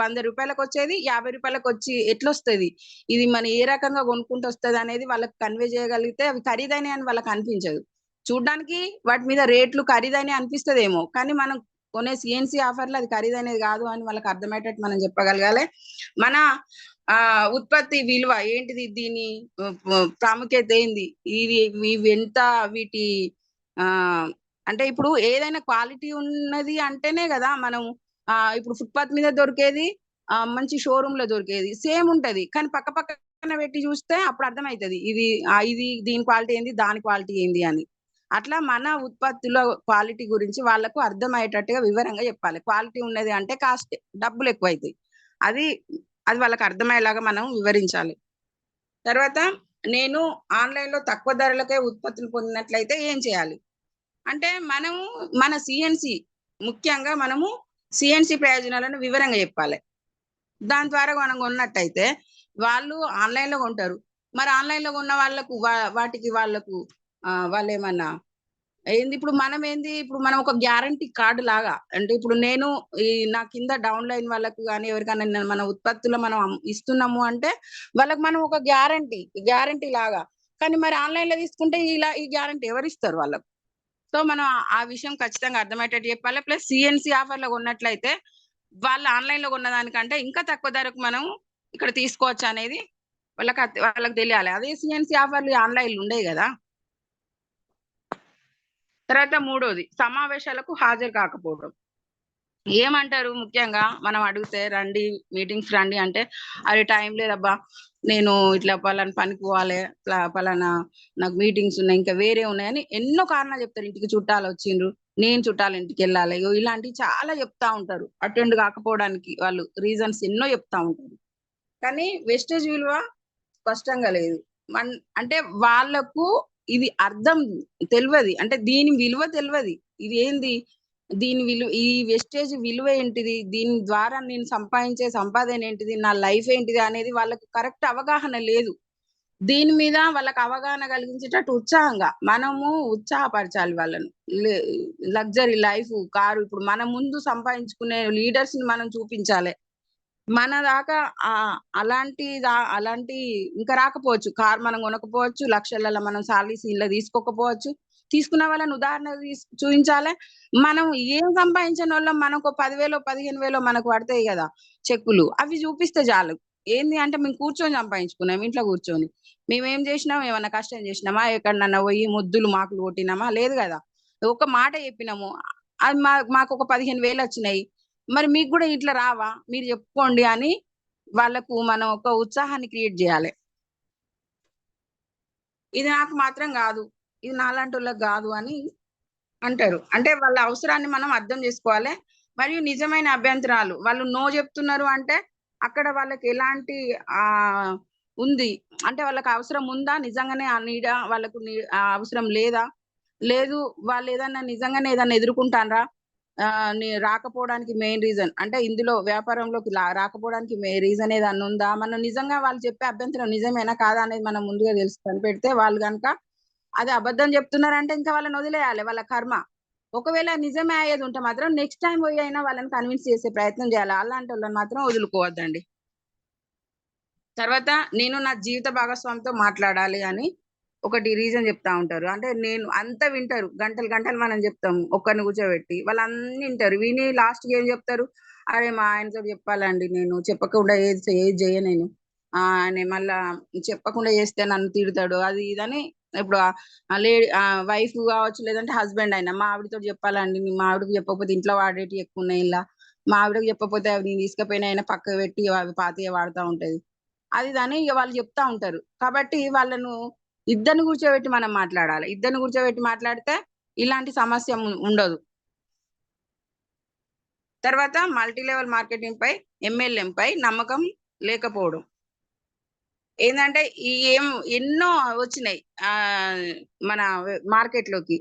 100 రూపాయలకు వచ్చేది 50 రూపాయలకు వచ్చి ఎట్లొస్తది, ఇది మనం ఏ రకంగా కొనుక్కుంటూ వస్తది అనేది వాళ్ళకి కన్వే చేయగలిగితే అవి ఖరీదైనవి అని వాళ్ళకి అనిపించదు. చూడ్డానికి వాటి మీద రేట్లు ఖరీదైనవి అనిపిస్తదేమో, కానీ మనం కొనే సిఎన్సి ఆఫర్లు అది ఖరీదైనది కాదు అని వాళ్ళకి అర్థమయ్యేటట్టు మనం చెప్పగలగాలి. మన ఉత్పత్తి విలువ ఏంటిది, దీని ప్రాముఖ్యత ఏంది, ఇవి ఎంత, వీటి అంటే ఇప్పుడు ఏదైనా క్వాలిటీ ఉన్నది అంటేనే కదా మనం ఇప్పుడు ఫుట్పాత్ మీద దొరికేది మంచి షోరూమ్ లో దొరికేది సేమ్ ఉంటది, కానీ పక్క పక్కన పెట్టి చూస్తే అప్పుడు అర్థమవుతుంది ఇది దీని క్వాలిటీ ఏంది, దాని క్వాలిటీ ఏంది అని. అట్లా మన ఉత్పత్తుల క్వాలిటీ గురించి వాళ్ళకు అర్థమయ్యేటట్టుగా వివరంగా చెప్పాలి. క్వాలిటీ ఉన్నది అంటే కాస్ట్ డబ్బులు ఎక్కువైతాయి, అది అది వాళ్ళకి అర్థమయ్యేలాగా మనం వివరించాలి. తర్వాత నేను ఆన్లైన్ లో తక్కువ ధరలకే ఉత్పత్తులు పొందినట్లయితే ఏం చేయాలి అంటే మనము మన సిఎన్సి, ముఖ్యంగా మనము సిఎన్సి ప్రయోజనాలను వివరంగా చెప్పాలి. దాని ద్వారా మనం కొన్నట్టయితే వాళ్ళు ఆన్లైన్ లో కొంటారు. మరి ఆన్లైన్ లో కొన్న వాళ్ళకు వాటికి వాళ్ళకు వాళ్ళు ఏమన్నా ఏంది, ఇప్పుడు మనం ఏంది, ఇప్పుడు మనం ఒక గ్యారంటీ కార్డు లాగా, అంటే ఇప్పుడు నేను నా కింద డౌన్ లైన్ వాళ్ళకు కానీ ఎవరికైనా మన ఉత్పత్తులు మనం ఇస్తున్నాము అంటే వాళ్ళకి మనం ఒక గ్యారంటీ లాగా. కానీ మరి ఆన్లైన్ లో తీసుకుంటే ఈ గ్యారంటీ ఎవరు ఇస్తారు వాళ్ళకు? సో మనం ఆ విషయం ఖచ్చితంగా అర్థమయ్యేటట్టు చెప్పాలి. ప్లస్ సిఎన్సి ఆఫర్ లో కొన్నట్లయితే వాళ్ళు ఆన్లైన్ లో కొన్న దానికంటే ఇంకా తక్కువ ధరకు మనం ఇక్కడ తీసుకోవచ్చు అనేది వాళ్ళకి తెలియాలి. అదే సిఎన్సి ఆఫర్లు ఆన్లైన్ లో ఉండేవి కదా. తర్వాత మూడోది సమావేశాలకు హాజరు కాకపోవడం. ఏమంటారు ముఖ్యంగా మనం అడిగితే రండి మీటింగ్స్ రండి అంటే, అరే టైం లేదబ్బా, నేను ఇట్లా పలానా పనికి పోవాలి, పలానా నాకు మీటింగ్స్ ఉన్నాయి, ఇంకా వేరే ఉన్నాయని ఎన్నో కారణాలు చెప్తారు. ఇంటికి చుట్టాలు వచ్చిండ్రు, నేను చుట్టాల ఇంటికి వెళ్ళాలి, ఇలాంటివి చాలా చెప్తా ఉంటారు. అటెండ్ కాకపోవడానికి వాళ్ళు రీజన్స్ ఎన్నో చెప్తా ఉంటారు. కానీ వెస్టేజ్ విలువ స్పష్టంగా లేదు. అంటే వాళ్ళకు ఇది అర్థం తెలియదు, అంటే దీని విలువ తెలియదు. ఇది ఏంది, దీని విలువ, ఈ వెస్టేజ్ విలువ ఏంటిది, దీని ద్వారా నేను సంపాదించే సంపాదన ఏంటిది, నా లైఫ్ ఏంటిది అనేది వాళ్ళకు కరెక్ట్ అవగాహన లేదు. దీని మీద వాళ్ళకి అవగాహన కలిగించేటట్టు ఉత్సాహంగా మనము ఉత్సాహపరచాలి వాళ్ళను. లగ్జరీ లైఫ్, కారు, ఇప్పుడు మన ముందు సంపాదించుకునే లీడర్స్ ని మనం చూపించాలి. మన దాకా అలాంటి ఇంకా రాకపోవచ్చు, కార్ మనం కొనకపోవచ్చు, లక్షలలో మనం సాలరీస్ ఇలా తీసుకోకపోవచ్చు, తీసుకున్న వాళ్ళని ఉదాహరణ చూపించాలి. మనం ఏం సంపాదించిన వాళ్ళం, మనకు 10,000 15,000 మనకు పడతాయి కదా చెక్కులు, అవి చూపిస్తే చాలు. ఏంది అంటే మేము కూర్చొని సంపాదించుకున్నాం, ఇంట్లో కూర్చొని. మేమేం చేసినాం, ఏమన్నా కష్టం చేసినామా, ఎక్కడన్నా పోయి ముద్దులు మాకులు కొట్టినామా? లేదు కదా. ఒక మాట చెప్పినాము, అది మాకు ఒక 15,000 వచ్చినాయి, మరి మీకు కూడా ఇట్లా రావా, మీరు చెప్పుకోండి అని వాళ్ళకు మనం ఒక ఉత్సాహాన్ని క్రియేట్ చేయాలి. ఇది నాకు మాత్రం కాదు, ఇది నాలాంటి వాళ్ళకి కాదు అని అంటారు. అంటే వాళ్ళ అవసరాన్ని మనం అర్థం చేసుకోవాలి. మరియు నిజమైన అభ్యంతరాలు వాళ్ళు నో చెప్తున్నారు అంటే అక్కడ వాళ్ళకి ఎలాంటి ఉంది అంటే వాళ్ళకి అవసరం ఉందా, నిజంగానే ఆ నీడ వాళ్ళకు అవసరం లేదా, లేదు వాళ్ళు ఏదన్నా నిజంగానే ఏదన్నా ఎదుర్కొంటారా, రాకపోవడానికి మెయిన్ రీజన్ అంటే ఇందులో వ్యాపారంలోకి రాకపోవడానికి రీజన్ ఏదన్నా ఉందా, మనం నిజంగా వాళ్ళు చెప్పే అభ్యంతరం నిజమేనా కాదా అనేది మనం ముందుగా తెలుసు కనిపెడితే వాళ్ళు కనుక అది అబద్ధం చెప్తున్నారంటే ఇంకా వాళ్ళని వదిలేయాలి, వాళ్ళ కర్మ. ఒకవేళ నిజమే అయ్యేది ఉంటే మాత్రం నెక్స్ట్ టైం పోయి అయినా వాళ్ళని కన్విన్స్ చేసే ప్రయత్నం చేయాలి. అలాంటి వాళ్ళని మాత్రం వదులుకోవద్దండి. తర్వాత నేను నా జీవిత భాగస్వామితో మాట్లాడాలి అని ఒకటి రీజన్ చెప్తా ఉంటారు. అంటే నేను అంతా వింటారు, గంటలు గంటలు మనం చెప్తాం ఒక్కరిని కూర్చోబెట్టి, వాళ్ళు అన్ని వింటారు. విని లాస్ట్‌కి ఏం చెప్తారు, అరే మా ఆయనతో చెప్పాలండి, నేను చెప్పకుండా ఏది చేయ నేను, ఆయన మళ్ళా చెప్పకుండా చేస్తే నన్ను తిడతాడు, అది ఇదని. ఇప్పుడు వైఫ్ కావచ్చు, లేదంటే హస్బెండ్ అయినా మా ఆవిడతో చెప్పాలండి, మా ఆవిడకి చెప్పకపోతే ఇంట్లో వాడేటివి ఎక్కువ ఉన్నాయి, ఇలా మా ఆవిడకి చెప్పకపోతే అవి నేను తీసుకుపోయిన అయినా పక్కకు పెట్టి అవి పాతయే వాడుతూ ఉంటది, అది ఇదని ఇక వాళ్ళు చెప్తా ఉంటారు. కాబట్టి వాళ్ళను ఇద్దరిని కూర్చోబెట్టి మనం మాట్లాడాలి. ఇద్దరిని కూర్చోబెట్టి మాట్లాడితే ఇలాంటి సమస్య ఉండదు. తర్వాత మల్టీ లెవెల్ మార్కెటింగ్ పై MLM పై నమ్మకం లేకపోవడం. ఏందంటే ఎన్నో వచ్చినాయి మన మార్కెట్‌లోకి.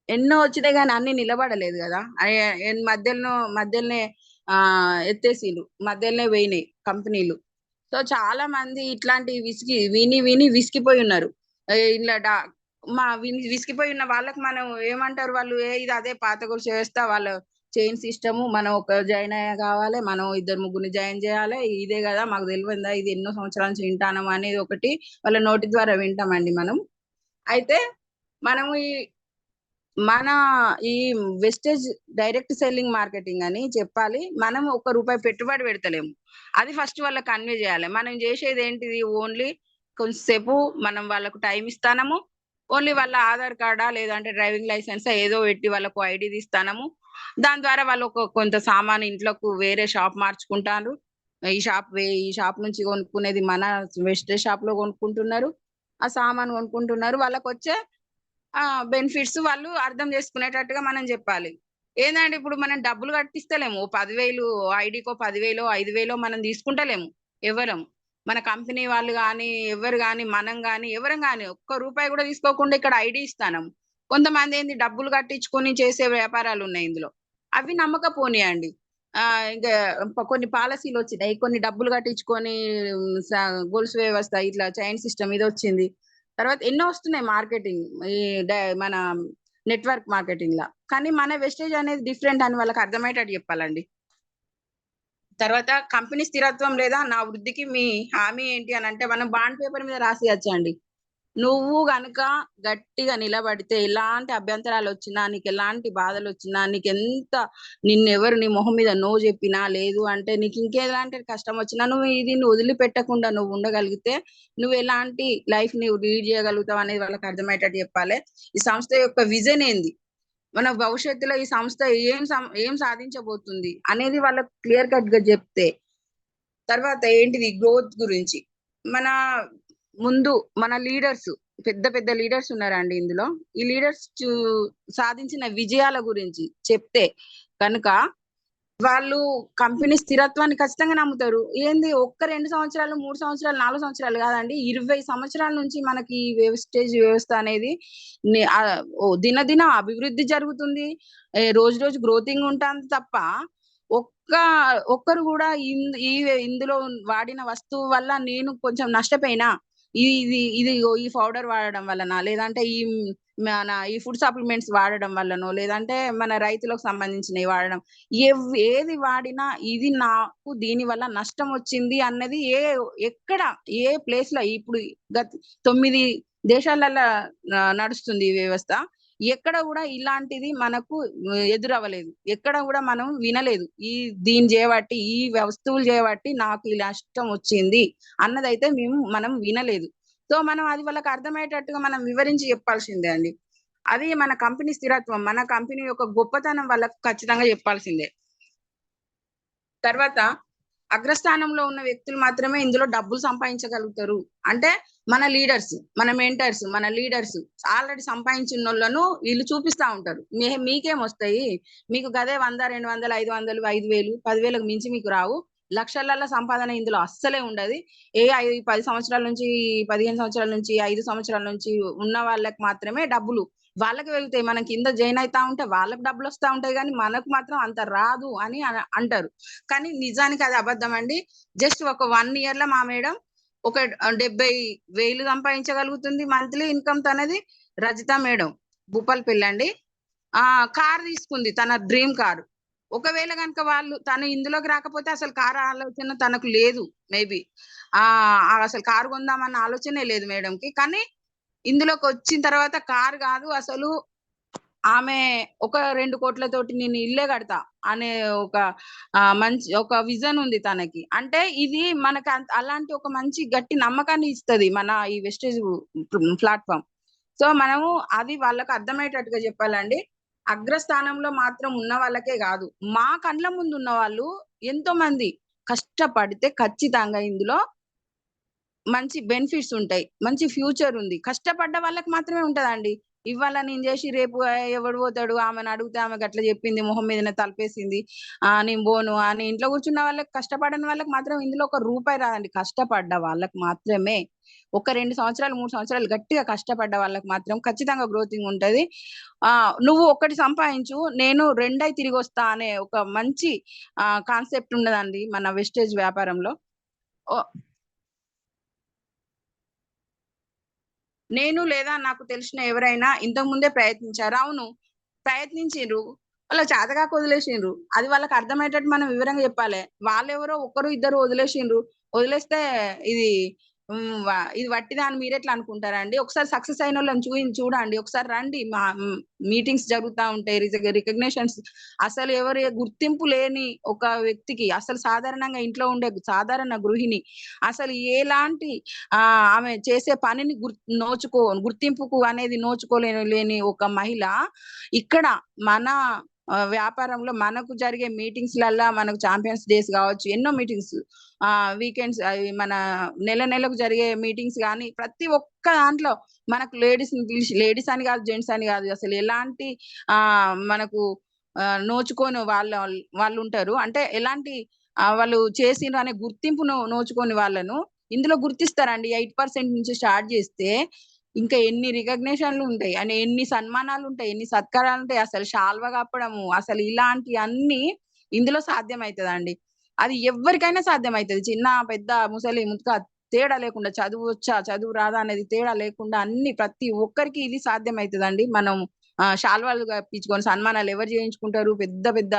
ఎన్నో వచ్చినాయి గానీ అన్నీ నిలబడలేదు గదా. మధ్యలనే ఎత్తేసిండ్రు. మధ్యలనే పోయినాయి కంపెనీలు. సో చాలా మంది ఇట్లాంటి విని విసిగిపోయి ఉన్నారు. ఇలా విసిగిపోయి ఉన్న వాళ్ళకి మనం ఏమంటారు, వాళ్ళు ఇది అదే పాత గొలుసు వ్యవస్థ, వాళ్ళ చైన్ సిస్టము, మనం ఒక జాయిన్ కావాలి, మనం ఇద్దరు ముగ్గురిని జాయిన్ చేయాలి, ఇదే కదా మాకు తెలియదా, ఇది ఎన్నో సంవత్సరాల నుంచి వింటానం అనేది ఒకటి వాళ్ళ నోటి ద్వారా వింటామండి మనం. అయితే మనము మన ఈ వెస్టేజ్ డైరెక్ట్ సెల్లింగ్ మార్కెటింగ్ అని చెప్పాలి. మనం ₹1 పెట్టుబడి పెడతలేము. అది ఫస్ట్ వాళ్ళకి కన్వే చేయాలి. మనం చేసేది ఏంటిది, ఓన్లీ కొంచెంసేపు మనం వాళ్ళకు టైం ఇస్తానము. ఓన్లీ వాళ్ళ ఆధార్ కార్డా లేదంటే డ్రైవింగ్ లైసెన్సా ఏదో పెట్టి వాళ్ళకు ఐడీ తీస్తానము. దాని ద్వారా వాళ్ళు కొంత సామాను ఇంట్లోకి వేరే షాప్ మార్చుకుంటారు. ఈ షాప్ నుంచి కొనుక్కునేది మన వెస్టేజ్ షాప్‌లో కొనుక్కుంటున్నారు. ఆ సామాను కొనుక్కుంటున్నారు. వాళ్ళకొచ్చే బెనిఫిట్స్ వాళ్ళు అర్థం చేసుకునేటట్టుగా మనం చెప్పాలి. ఏందంటే ఇప్పుడు మనం డబ్బులు కట్టిస్తలేము. 10,000 ఐడీకో 10,000 5,000 మనం తీసుకుంటలేము ఎవ్వరం. మన కంపెనీ వాళ్ళు గాని, ఎవ్వరు గాని, మనం గాని, ఎవరం గాని ఒక్క రూపాయి కూడా తీసుకోకుండా ఇక్కడ ఐడీ ఇస్తానం. కొంతమంది ఏంది డబ్బులు కట్టించుకొని చేసే వ్యాపారాలున్నాయి ఇందులో. అవి నమ్మకపోనియండి. ఇంకా కొన్ని పాలిసీలొచ్చినాయి. కొన్ని డబ్బులు కట్టించుకొని గొలుసు వ్యవస్థ ఇట్లా చైన్ సిస్టమ్ ఇదొచ్చింది. తర్వాత ఎన్నో వస్తున్నాయి మార్కెటింగ్. ఈ మన నెట్వర్క్ మార్కెటింగ్‌లా. కానీ మన వెస్టేజ్ అనేది డిఫరెంట్ అని వాళ్ళకి అర్థమయ్యేటట్టు చెప్పాలండి. తర్వాత కంపెనీ స్థిరత్వం లేదా నా వృద్ధికి మీ హామీ ఏంటి అనంటే మనం బాండ్ పేపర్ మీద రాసియచ్చండి. నువ్వు గనక గట్టిగా నిలబడితే ఎలాంటి అభ్యంతరాలొచ్చినా, నీకెలాంటి బాధలొచ్చినా, నిన్నెవరు నీ మొహం మీద నో జెప్పినా, లేదు అంటే నీకింకెలాంటి కష్టమొచ్చినా నువ్వు దీన్ని వదిలిపెట్టకుండా నువ్వు ఉండగలిగితే, నువ్వెలాంటి లైఫ్ నువ్వు లీడ్ జేయగలుగుతావు అనేది వాళ్ళకి అర్థమయ్యేటట్టు జెప్పాలే. ఈ సంస్థ యొక్క విజన్ ఏంది? మన భవిష్యత్తులో ఈ సంస్థ ఏం సాధించబోతుంది అనేది వాళ్ళకి క్లియర్ కట్‌గా జెప్తే, తర్వాత ఏంటిది గ్రోత్ గురించి. మన ముందు మన లీడర్స్, పెద్ద పెద్ద లీడర్స్ ఉన్నారండి ఇందులో. ఈ లీడర్స్ సాధించిన విజయాల గురించి చెప్తే కనుక వాళ్ళు కంపెనీ స్థిరత్వాన్ని ఖచ్చితంగా నమ్ముతారు. ఏంది ఒక్క 2 సంవత్సరాలు, 3 సంవత్సరాలు, 4 సంవత్సరాలు గాదండి. 20 సంవత్సరాల నుంచి మనకి ఈ వేస్టేజ్ వ్యవస్థ అనేది దినదిన అభివృద్ధి జరుగుతుంది. రోజు రోజు గ్రోతింగ్ ఉంటాంది తప్ప ఒక్క ఒక్కరు గూడా ఇందులో వాడిన వస్తువు వల్ల నేను కొంచెం నష్టపోయినా, ఇదిగో ఈ పౌడర్ వాడడం వల్లనా, లేదంటే ఈ ఫుడ్ సప్లిమెంట్స్ వాడడం వల్లనో, లేదంటే మన రైతులకు సంబంధించినవి వాడడం, ఏది వాడినా ఇది నాకు దీనివల్ల నష్టం వచ్చింది అన్నది ఎక్కడ ఏ ప్లేస్‌లో ఇప్పుడు 9 దేశాలల్ల నడుస్తుంది ఈ వ్యవస్థ. ఎక్కడ కూడా ఇలాంటిది మనకు ఎదురవ్వలేదు. ఎక్కడ కూడా మనం వినలేదు. దీన్ని చేయబట్టి, ఈ వస్తువులు చేయబట్టి నాకు ఈ నష్టం వచ్చింది అన్నదైతే మనం వినలేదు. సో మనం అది వాళ్ళకి అర్థమయ్యేటట్టుగా మనం వివరించి చెప్పాల్సిందే అండి. అది మన కంపెనీ స్థిరత్వం, మన కంపెనీ యొక్క గొప్పతనం వాళ్ళకు ఖచ్చితంగా చెప్పాల్సిందే. తర్వాత అగ్రస్థానంలో ఉన్న వ్యక్తులు మాత్రమే ఇందులో డబ్బులు సంపాదించగలుగుతారు. అంటే మన లీడర్స్, మన మెంటర్స్, మన లీడర్స్ ఆల్రెడీ సంపాదించిన వాళ్ళను వీళ్ళు చూపిస్తా ఉంటారు. మీకేం వస్తాయి, మీకు గదే 100, 200, 500, 5,000, 10,000కు మించి మీకు రావు. లక్షలలో సంపాదన ఇందులో అస్సలే ఉండదు. 10 సంవత్సరాల నుంచి, 15 సంవత్సరాల నుంచి, 5 సంవత్సరాల నుంచి ఉన్న వాళ్ళకి మాత్రమే డబ్బులు వాళ్ళకి వెళ్తాయి. మనం కింద జాయిన్ అవుతా ఉంటే వాళ్ళకి డబ్బులు వస్తా ఉంటాయి, కానీ మనకు మాత్రం అంత రాదు అని అంటారు. కానీ నిజానికి అది అబద్ధం అండి. జస్ట్ ఒక 1 ఇయర్ లో మా మేడం ఒక 70,000 సంపాదించగలుగుతుంది మంత్లీ ఇన్కమ్ తనది. రజిత మేడం భూపాలపల్లి అండి. కార్ తీసుకుంది, తన డ్రీమ్ కారు. ఒకవేళ కనుక తను ఇందులోకి రాకపోతే అసలు కారు ఆలోచన తనకు లేదు. మేబీ అసలు కారు కొందామన్న ఆలోచనే లేదు మేడంకి. కానీ ఇందులోకి వచ్చిన తర్వాత కారు కాదు, అసలు ఆమె ఒక 2 కోట్లతోటి నేను ఇల్లే కడతా అనే ఒక విజన్ ఉంది తనకి. అంటే ఇది మనకు అలాంటి ఒక మంచి గట్టి నమ్మకాన్ని ఇస్తది మన ఈ వెస్టేజ్ ప్లాట్ఫామ్. సో మనము అది వాళ్ళకి అర్థమయ్యేటట్టుగా చెప్పాలండి. అగ్రస్థానంలో మాత్రం ఉన్న వాళ్ళకే కాదు, మా కండ్ల ముందు ఉన్న వాళ్ళు ఎంతో మంది కష్టపడితే ఖచ్చితంగా ఇందులో మంచి బెనిఫిట్స్ ఉంటాయి, మంచి ఫ్యూచర్ ఉంది. కష్టపడ్డ వాళ్ళకి మాత్రమే ఉంటదండి. ఇవాళ నేను చేసి రేపు ఎవడు పోతాడు, ఆమెను అడిగితే ఆమె గట్ల చెప్పింది, మొహం మీదనే తలపేసింది, నేను పోను అని ఇంట్లో కూర్చున్న వాళ్ళకి, కష్టపడని వాళ్ళకి మాత్రం ఇందులో ఒక రూపాయి రాదండి. కష్టపడ్డ వాళ్ళకి మాత్రమే, ఒక 2 సంవత్సరాలు 3 సంవత్సరాలు గట్టిగా కష్టపడ్డ వాళ్ళకి మాత్రం ఖచ్చితంగా గ్రోతింగ్ ఉంటది. నువ్వు ఒకటి సంపాదించు, నేను 2 తిరిగి వస్తా అనే ఒక మంచి కాన్సెప్ట్ ఉన్నదండి మన వెస్టేజ్ వ్యాపారంలో. నేను లేదా నాకు తెలిసిన ఎవరైనా ఇంతకు ముందే ప్రయత్నించారు. అవును, ప్రయత్నించిండ్రు. వాళ్ళకి చేతకాక వదిలేసిండ్రు. అది వాళ్ళకి అర్థమయ్యేటట్టు మనం వివరంగా చెప్పాలి. వాళ్ళెవరో ఒకరు ఇద్దరు వదిలేసిండ్రు. వదిలేస్తే ఇది ఇది వట్టిదా అని మీరెట్లా అనుకుంటారండి? ఒకసారి సక్సెస్ అయినోళ్ళని చూడండి. ఒకసారి రండి. మీటింగ్స్ జరుగుతా ఉంటాయి. రికగ్నిషన్స్. అసలు ఎవరు గుర్తింపు లేని ఒక వ్యక్తికి, అసలు సాధారణంగా ఇంట్లో ఉండే సాధారణ గృహిణి, అసలు ఎలాంటి ఆమె చేసే పనిని గుర్తింపుకు అనేది లేని ఒక మహిళ ఇక్కడ మన వ్యాపారంలో మనకు జరిగే మీటింగ్స్ లల్లా, మనకు ఛాంపియన్స్ డేస్ కావచ్చు, ఎన్నో మీటింగ్స్, వీకెండ్స్, మన నెలకు జరిగే మీటింగ్స్ కానీ ప్రతి ఒక్క దాంట్లో మనకు లేడీస్ అని కాదు, జెంట్స్ అని కాదు, అసలు ఎలాంటి మనకు నోచుకోని వాళ్ళు ఉంటారు. అంటే ఎలాంటి వాళ్ళు చేసిండ్రు అనే గుర్తింపు నోచుకోని వాళ్ళను ఇందులో గుర్తిస్తారండి. 8% నుంచి స్టార్ట్ చేస్తే ఇంకా ఎన్ని రికగ్నిషన్లు ఉంటాయి, అని ఎన్ని సన్మానాలు ఉంటాయి, ఎన్ని సత్కారాలు ఉంటాయి, అసలు శాల్వా కప్పడము, అసలు ఇలాంటి అన్ని ఇందులో సాధ్యమవుతుందండి. అది ఎవరికైనా సాధ్యమవుతుంది. చిన్న పెద్ద ముసలి ముతక తేడా లేకుండా, చదువు వచ్చా చదువు రాదా అనేది తేడా లేకుండా అన్ని ప్రతి ఒక్కరికి ఇది సాధ్యమవుతుందండి. మనం శాల్వాలు కప్పించుకొని సన్మానాలు ఎవరు చేయించుకుంటారు? పెద్ద పెద్ద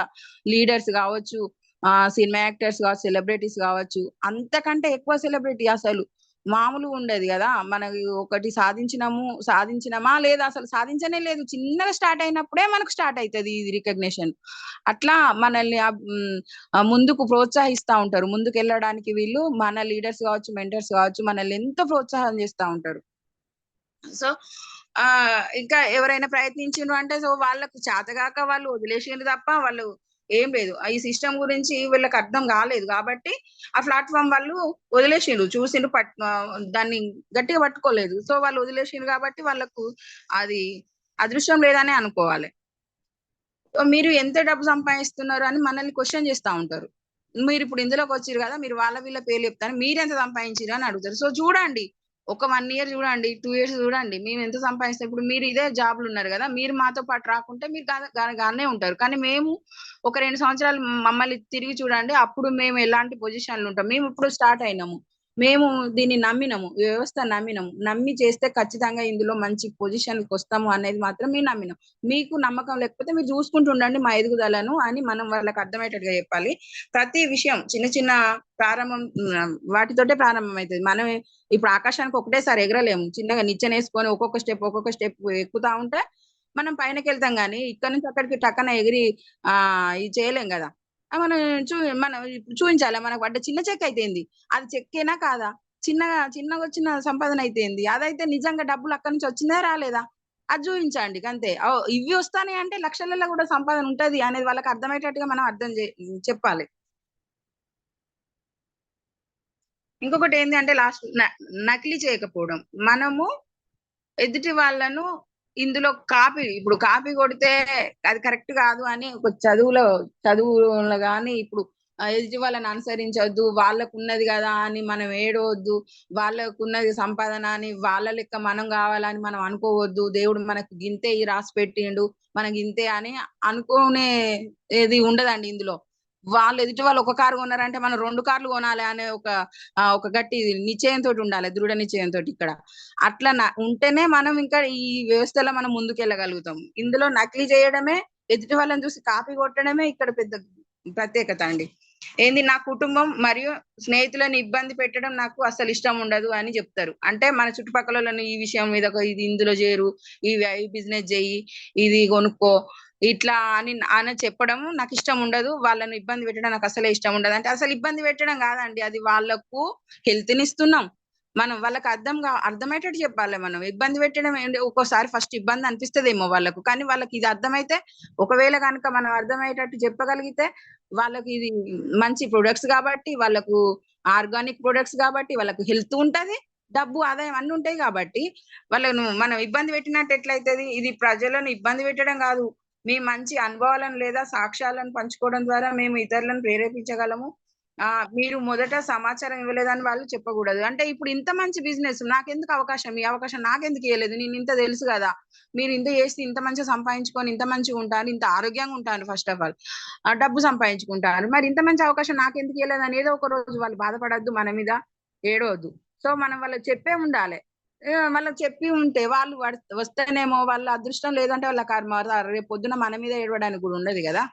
లీడర్స్ కావచ్చు, సినిమా యాక్టర్స్ కావచ్చు, సెలబ్రిటీస్ కావచ్చు. అంతకంటే ఎక్కువ సెలబ్రిటీ అసలు మామూలుగా ఉండేది కదా. మనకి ఒకటి సాధించినమా లేదా, అసలు సాధించనే లేదు, చిన్నగా స్టార్ట్ అయినప్పుడే మనకు స్టార్ట్ అవుతుంది ఇది రికగ్నిషన్. అట్లా మనల్ని ముందుకు ప్రోత్సహిస్తా ఉంటారు. ముందుకు వెళ్ళడానికి వీళ్ళు మన లీడర్స్ కావచ్చు, మెంటర్స్ కావచ్చు, మనల్ని ఎంతో ప్రోత్సాహం చేస్తా ఉంటారు. సో ఇంకా ఎవరైనా ప్రయత్నించిండ్రు అంటే, సో వాళ్ళకు చేతగాక వాళ్ళు వదిలేసిండ్రు తప్ప వాళ్ళు ఏం లేదు. ఈ సిస్టమ్ గురించి వీళ్ళకి అర్థం కాలేదు కాబట్టి ఆ ప్లాట్ఫామ్ వాళ్ళు వదిలేసిండ్రు. చూసిండ్రు, దాన్ని గట్టిగా పట్టుకోలేదు. సో వాళ్ళు వదిలేసిండ్రు కాబట్టి వాళ్ళకు అది అదృష్టం లేదనే అనుకోవాలి. మీరు ఎంత డబ్బు సంపాదిస్తున్నారు అని మనల్ని క్వశ్చన్ చేస్తా ఉంటారు. మీరు ఇప్పుడు ఇందులోకి వచ్చిర్రు కదా, మీరు వాళ్ళ వీళ్ళ పేర్లు చెప్తారు, మీరెంత సంపాదించిర్రు అని అడుగుతారు. సో చూడండి, ఒక 1 ఇయర్ చూడండి, 2 ఇయర్స్ చూడండి, మేము ఎంత సంపాదిస్తాం. ఇప్పుడు మీరు ఇదే జాబ్లు ఉన్నారు కదా, మీరు మాతో పాటు రాకుంటే మీరు గానే ఉంటారు. కానీ మేము ఒక 2 సంవత్సరాలు మమ్మల్ని తిరిగి చూడండి, అప్పుడు మేము ఎలాంటి పొజిషన్లు ఉంటాం. మేము ఇప్పుడు స్టార్ట్ అయినాము, మేము దీన్ని నమ్మినాము, వ్యవస్థ నమ్మినాము. నమ్మి చేస్తే ఖచ్చితంగా ఇందులో మంచి పొజిషన్కి వస్తాము అనేది మాత్రం మేము నమ్మినాం. మీకు నమ్మకం లేకపోతే మీరు చూసుకుంటూ ఉండండి మా ఎదుగుదలను అని మనం వాళ్ళకి అర్థమయ్యేటట్టుగా చెప్పాలి. ప్రతి విషయం చిన్న చిన్న ప్రారంభం వాటితోటే ప్రారంభం అవుతుంది. మనం ఇప్పుడు ఆకాశానికి ఒకటేసారి ఎగరలేము. చిన్నగా నిచ్చెన వేసుకొని ఒక్కొక్క స్టెప్ ఎక్కుతా ఉంటే మనం పైనకి వెళ్తాం కానీ ఇక్కడ నుంచి అక్కడికి టక్కన ఎగిరి ఇది చేయలేం కదా. మనం మనం ఇప్పుడు చూపించాలి, మనకు పడ్డ చిన్న చెక్ అయితేంది, అది చెక్కేనా కాదా, చిన్నగా వచ్చిన సంపాదన అయితేంది, అదైతే నిజంగా డబ్బులు అక్కడి నుంచి వచ్చిందా రాలేదా అది చూపించండి అంతే. ఇవి వస్తాయి అంటే లక్షలలో కూడా సంపాదన ఉంటది అనేది వాళ్ళకి అర్థమయ్యేటట్టుగా మనం చెప్పాలి. ఇంకొకటి ఏంటి అంటే లాస్ట్ నకిలీ చేయకపోవడం. మనము ఎదుటి వాళ్ళను ఇందులో ఇప్పుడు కాపీ కొడితే అది కరెక్ట్ కాదు అని ఒక చదువులో గాని ఇప్పుడు ఎదుటి వాళ్ళని అనుసరించొద్దు, వాళ్ళకు ఉన్నది కదా అని మనం ఏడవద్దు, వాళ్ళకు ఉన్నది సంపాదన అని వాళ్ళ లెక్క మనం కావాలని మనం అనుకోవద్దు, దేవుడు మనకు గింతే ఈ రాసి పెట్టిండు మనకి ఇంతే అని అనుకునే ఏది ఉండదండి ఇందులో. వాళ్ళు ఎదుటి వాళ్ళు ఒక కారు కొన్నారంటే మనం 2 కార్లు కొనాలి అనే ఒక గట్టి నిశ్చయంతో ఉండాలి, దృఢ నిశ్చయంతో. ఇక్కడ అట్లా ఉంటేనే మనం ఇంకా ఈ వ్యవస్థలో మనం ముందుకెళ్ళగలుగుతాం. ఇందులో నకిలీ చేయడమే, ఎదుటి వాళ్ళని చూసి కాపీ కొట్టడమే ఇక్కడ పెద్ద ప్రత్యేకత అండి. ఏంది, నా కుటుంబం మరియు స్నేహితులను ఇబ్బంది పెట్టడం నాకు అసలు ఇష్టం ఉండదు అని చెప్తారు. అంటే మన చుట్టుపక్కల ఈ విషయం మీద ఇది ఇందులో చేరు, ఈ బిజినెస్ చెయ్యి, ఇది కొనుక్కో, ఇట్లా అని చెప్పడం నాకు ఇష్టం ఉండదు, వాళ్ళని ఇబ్బంది పెట్టడం నాకు అసలే ఇష్టం ఉండదు. అంటే అసలు ఇబ్బంది పెట్టడం కాదండి, అది వాళ్ళకు హెల్త్ ని ఇస్తున్నాం, మనం వాళ్ళకి అర్థమయ్యేటట్టు చెప్పాలి. మనం ఇబ్బంది పెట్టడం ఒక్కోసారి ఫస్ట్ ఇబ్బంది అనిపిస్తుందేమో వాళ్ళకు, కానీ వాళ్ళకి ఇది అర్థమైతే, ఒకవేళ కనుక మనం అర్థమయ్యేటట్టు చెప్పగలిగితే వాళ్ళకి ఇది మంచి ప్రొడక్ట్స్ కాబట్టి, వాళ్ళకు ఆర్గానిక్ ప్రొడక్ట్స్ కాబట్టి, వాళ్ళకు హెల్త్ ఉంటది, డబ్బు ఆదాయం అన్ని ఉంటాయి కాబట్టి వాళ్ళను మనం ఇబ్బంది పెట్టినట్టు ఎట్లయితది. ఇది ప్రజలను ఇబ్బంది పెట్టడం కాదు, మీ మంచి అనుభవాలను లేదా సాక్ష్యాలను పంచుకోవడం ద్వారా మేము ఇతరులను ప్రేరేపించగలము. మీరు మొదట సమాచారం ఇవ్వలేదని వాళ్ళు చెప్పకూడదు. అంటే ఇప్పుడు ఇంత మంచి బిజినెస్ నాకెందుకు అవకాశం, ఈ అవకాశం నాకెందుకు ఇవ్వలేదు, నేను ఇంత తెలుసు కదా, మీరు ఇంత చేసి ఇంత మంచిగా సంపాదించుకొని ఇంత మంచిగా ఉంటాను, ఇంత ఆరోగ్యంగా ఉంటాను, ఫస్ట్ ఆఫ్ ఆల్ డబ్బు సంపాదించుకుంటాను, మరి ఇంత మంచి అవకాశం నాకెందుకు ఇవ్వలేదు అని ఏదో ఒక రోజు వాళ్ళు బాధపడద్దు, మన మీద ఏడవద్దు. సో మనం వాళ్ళకి చెప్పే ఉండాలి. వాళ్ళకి చెప్పి ఉంటే వాళ్ళు వస్తేనేమో వాళ్ళ అదృష్టం, లేదంటే వాళ్ళ కర్మ, రేపు పొద్దున మన మీద ఏడవడానికి కూడా ఉండదు కదా.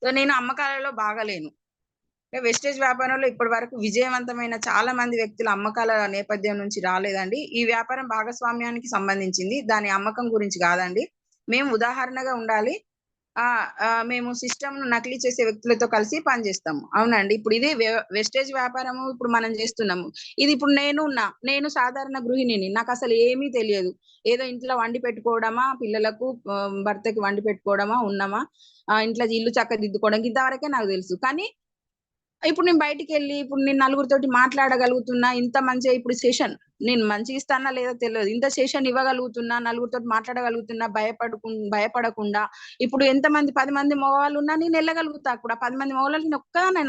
సో నేను అమ్మకాలలో బాగలేను. వెస్టేజ్ వ్యాపారంలో ఇప్పటి వరకు విజయవంతమైన చాలా మంది వ్యక్తుల అమ్మకాల నేపథ్యం నుంచి రాలేదండి. ఈ వ్యాపారం భాగస్వామ్యానికి సంబంధించింది, దాని అమ్మకం గురించి కాదండి. మేము ఉదాహరణగా ఉండాలి. మేము సిస్టమ్ నకిలీ చేసే వ్యక్తులతో కలిసి పనిచేస్తాము. అవునండి, ఇప్పుడు ఇది వెస్టేజ్ వ్యాపారము ఇప్పుడు మనం చేస్తున్నాము. ఇది ఇప్పుడు నేను సాధారణ గృహిణిని, నాకు అసలు ఏమీ తెలియదు. ఏదో ఇంట్లో వండి పెట్టుకోవడమా, పిల్లలకు భర్తకి వండి పెట్టుకోవడమా, ఉన్నామా, ఇంట్లో ఇల్లు చక్కదిద్దుకోవడం, ఇంతవరకే నాకు తెలుసు. కానీ ఇప్పుడు నేను బయటికెళ్ళి ఇప్పుడు నేను నలుగురితోటి మాట్లాడగలుగుతున్నా, ఇంత మంచిగా ఇప్పుడు సెషన్ నేను మంచిగా ఇస్తానా లేదా తెలియదు, ఇంత సెషన్ ఇవ్వగలుగుతున్నా, నలుగురితోటి మాట్లాడగలుగుతున్నా, భయపడకుండా. ఇప్పుడు ఎంతమంది 10 మంది మగవాళ్ళు ఉన్నా నేను వెళ్ళగలుగుతా. అప్పుడు ఆ 10 మంది మగవాళ్ళకి నేను ఒక్కదాన్ని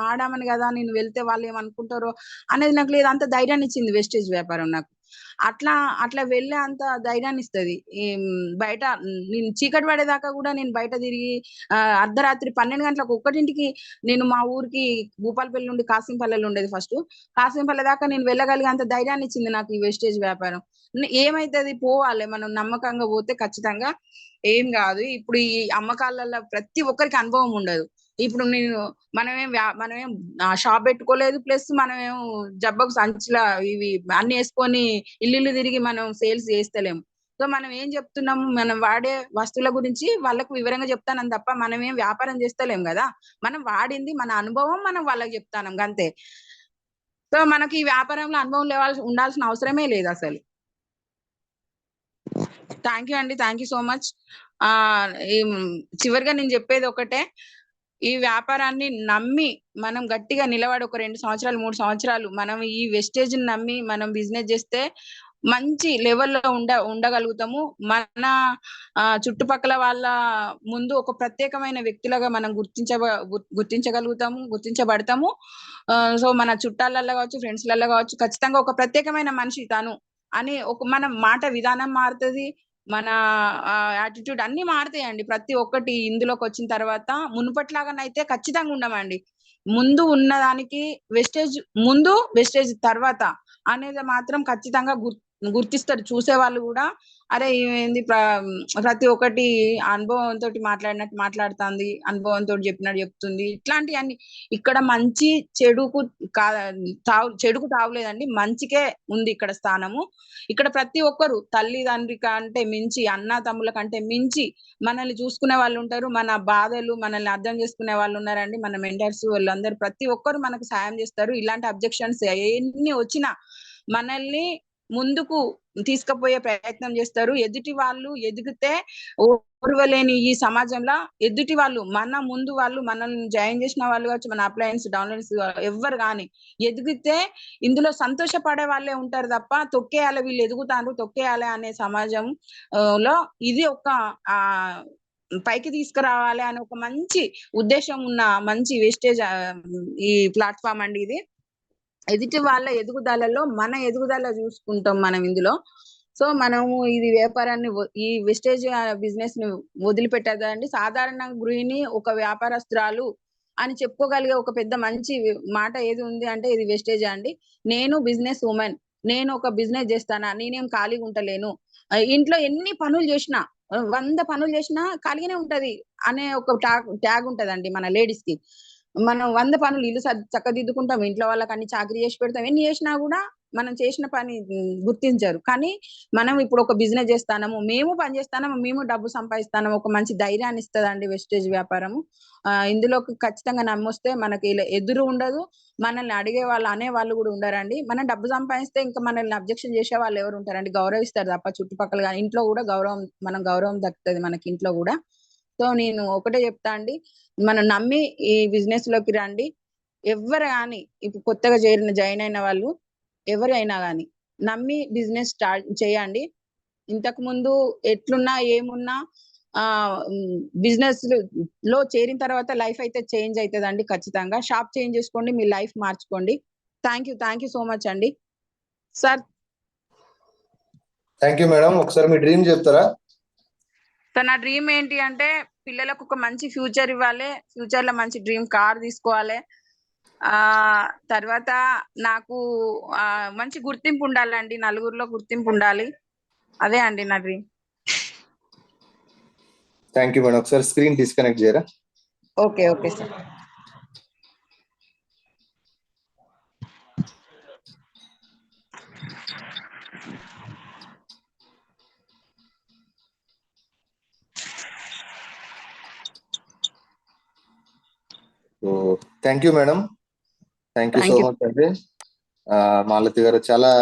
ఆడామని కదా, నేను వెళ్తే వాళ్ళు ఏమనుకుంటారో అనేది నాకు లేదు. అంత ధైర్యాన్ని ఇచ్చింది వెస్టేజ్ వ్యాపారం నాకు. అట్లా వెళ్ళే అంత ధైర్యాన్ని ఇస్తది. బయట నేను చీకటి పడేదాకా కూడా నేను బయట తిరిగి అర్ధరాత్రి 12 గంటలకు, 1కి నేను మా ఊరికి భూపాలపల్లి నుండి కాసింపల్లెలో ఉండేది ఫస్ట్, కాసింపల్లె దాకా నేను వెళ్ళగలిగేంత ధైర్యాన్ని ఇచ్చింది నాకు ఈ వేస్టేజ్ వ్యాపారం. ఏమైతది, పోవాలి మనం నమ్మకంగా పోతే ఖచ్చితంగా ఏం కాదు. ఇప్పుడు ఈ అమ్మకాలలో ప్రతి ఒక్కరికి అనుభవం ఉండదు. ఇప్పుడు మనమేం షాప్ పెట్టుకోలేదు, ప్లస్ మనమేం జబ్బకు సంచుల ఇవి అన్ని వేసుకొని ఇల్లు తిరిగి మనం సేల్స్ చేస్తలేము. సో మనం ఏం చెప్తున్నాము, మనం వాడే వస్తువుల గురించి వాళ్ళకు వివరంగా చెప్తానం తప్ప మనం ఏం వ్యాపారం చేస్తలేం కదా. మనం వాడింది మన అనుభవం మనం వాళ్ళకి చెప్తానం అంతే. సో మనకి ఈ వ్యాపారంలో అనుభవం ఉండాల్సిన అవసరమే లేదు అసలు. థ్యాంక్ యూ అండి, థ్యాంక్ యూ సో మచ్. చివరిగా నేను చెప్పేది ఒకటే, ఈ వ్యాపారాన్ని నమ్మి మనం గట్టిగా నిలబడి ఒక 2 సంవత్సరాలు 3 సంవత్సరాలు మనం ఈ వెస్టేజ్ నమ్మి మనం బిజినెస్ చేస్తే మంచి లెవెల్లో ఉండగలుగుతాము. మన చుట్టుపక్కల వాళ్ళ ముందు ఒక ప్రత్యేకమైన వ్యక్తులుగా మనం గుర్తించబడతాము. సో మన చుట్టాలలో కావచ్చు, ఫ్రెండ్స్లలో కావచ్చు, ఖచ్చితంగా ఒక ప్రత్యేకమైన మనిషి తను అని మన మాట విధానం మారుతుంది, మన యాటిట్యూడ్ అన్ని మారుతాయండి. ప్రతి ఒక్కటి ఇందులోకి వచ్చిన తర్వాత మునుపట్లాగానైతే ఖచ్చితంగా ఉండమండి. ముందు ఉన్నదానికి వెస్టేజ్ తర్వాత అనేది మాత్రం ఖచ్చితంగా గుర్తిస్తారు చూసే వాళ్ళు కూడా. అరే ఏంది ప్రతి ఒక్కటి అనుభవంతో మాట్లాడినట్టు మాట్లాడుతుంది, అనుభవంతో చెప్పినట్టు చెప్తుంది, ఇట్లాంటివన్నీ. ఇక్కడ మంచి చెడుకు చెడుకు తావులేదండి, మంచికే ఉంది ఇక్కడ స్థానము. ఇక్కడ ప్రతి ఒక్కరు తల్లిదండ్రి కంటే మించి, అన్న తమ్ముల కంటే మించి మనల్ని చూసుకునే వాళ్ళు ఉంటారు. మన బాధలు మనల్ని అర్థం చేసుకునే వాళ్ళు ఉన్నారండి. మన మెంటర్స్ వాళ్ళందరూ ప్రతి ఒక్కరు మనకు సాయం చేస్తారు. ఇలాంటి అబ్జెక్షన్స్ ఎన్ని వచ్చినా మనల్ని ముందుకు తీసుకుపోయే ప్రయత్నం చేస్తారు. ఎదుటి వాళ్ళు ఎదిగితే ఓర్వలేని ఈ సమాజంలో ఎదుటి వాళ్ళు మన ముందు వాళ్ళు మనల్ని జాయిన్ చేసిన వాళ్ళు కావచ్చు, మన అప్లయన్స్ డౌన్లైన్స్ ఎవ్వరు కానీ ఎదిగితే ఇందులో సంతోషపడే వాళ్ళే ఉంటారు తప్ప తొక్కేయాలి, వీళ్ళు ఎదుగుతారు తొక్కేయాలి అనే సమాజం లో ఇది ఒక పైకి తీసుకురావాలి అనే ఒక మంచి ఉద్దేశం ఉన్న మంచి వేస్టేజ్ ఈ ప్లాట్ఫామ్ అండి ఇది. ఎదుటి వాళ్ళ ఎదుగుదలలో మన ఎదుగుదల చూసుకుంటాం మనం ఇందులో. సో మనము ఇది వ్యాపారాన్ని ఈ వెస్టేజ్ బిజినెస్ ని వదిలిపెట్టదండి. సాధారణ గృహిణి ఒక వ్యాపారస్తురాలు అని చెప్పుకోగలిగే ఒక పెద్ద మంచి మాట ఏది ఉంది అంటే ఇది వెస్టేజ్ అండి. నేను బిజినెస్ ఉమెన్, నేను ఒక బిజినెస్ చేస్తానా, నేనేం ఖాళీగా ఉంటలేను, ఇంట్లో ఎన్ని పనులు చేసినా 100 పనులు చేసినా ఖాళీగానే ఉంటది అనే ఒక ట్యాగ్ ఉంటదండి మన లేడీస్ కి. మనం 100 పనులు ఇల్లు చక్కదిద్దుకుంటాం, ఇంట్లో వాళ్ళకి అన్ని చాకరీ చేసి పెడతాం, ఎన్ని చేసినా కూడా మనం చేసిన పని గుర్తించరు. కానీ మనం ఇప్పుడు ఒక బిజినెస్ చేస్తాము, మేము పని చేస్తాము, మేము డబ్బు సంపాదిస్తాము, ఒక మంచి ధైర్యాన్ని ఇస్తుందండి వెస్టేజ్ వ్యాపారము. ఇందులో ఖచ్చితంగా నమ్మొస్తే మనకి ఎదురు ఉండదు, మనల్ని అడిగే వాళ్ళు అనే వాళ్ళు కూడా ఉండరండి. మనం డబ్బు సంపాదిస్తే ఇంకా మనల్ని అబ్జెక్షన్ చేసే వాళ్ళు ఎవరు ఉంటారండి? గౌరవిస్తారు తప్ప చుట్టుపక్కల. కానీ ఇంట్లో కూడా గౌరవం దక్కుతుంది మనకి ఇంట్లో కూడా. సో నేను ఒకటే చెప్తా అండి, మనం నమ్మి ఈ బిజినెస్ లోకి రండి. ఎవరు కానీ ఇప్పుడు కొత్తగా జాయిన్ అయిన వాళ్ళు ఎవరైనా కానీ నమ్మి బిజినెస్ స్టార్ట్ చేయండి. ఇంతకు ముందు ఎట్లున్నా ఏమున్నా బిజినెస్ లో చేరిన తర్వాత లైఫ్ అయితే చేంజ్ అవుతుందండి. ఖచ్చితంగా షాప్ చేంజ్ చేసుకోండి, మీ లైఫ్ మార్చుకోండి. థ్యాంక్ యూ సో మచ్ అండి సార్. Thank you madam. ఒకసారి మీ డ్రీమ్ చెప్తారా? సార్ నా డ్రీమ్ ఏంటి అంటే పిల్లలకు ఒక మంచి ఫ్యూచర్ ఇవ్వాలి, ఫ్యూచర్ లో మంచి డ్రీమ్ కార్ తీసుకోవాలి, తర్వాత నాకు మంచి గుర్తింపు ఉండాలండి, నలుగురిలో గుర్తింపు ఉండాలి. అదే అండి నా డ్రీమ్. Thank you madam. ఒకసారి స్క్రీన్ డిస్కనెక్ట్ చేయరా? Okay sir. Thank you madam. Thank you so much అండి. మాలతి గారు చాలా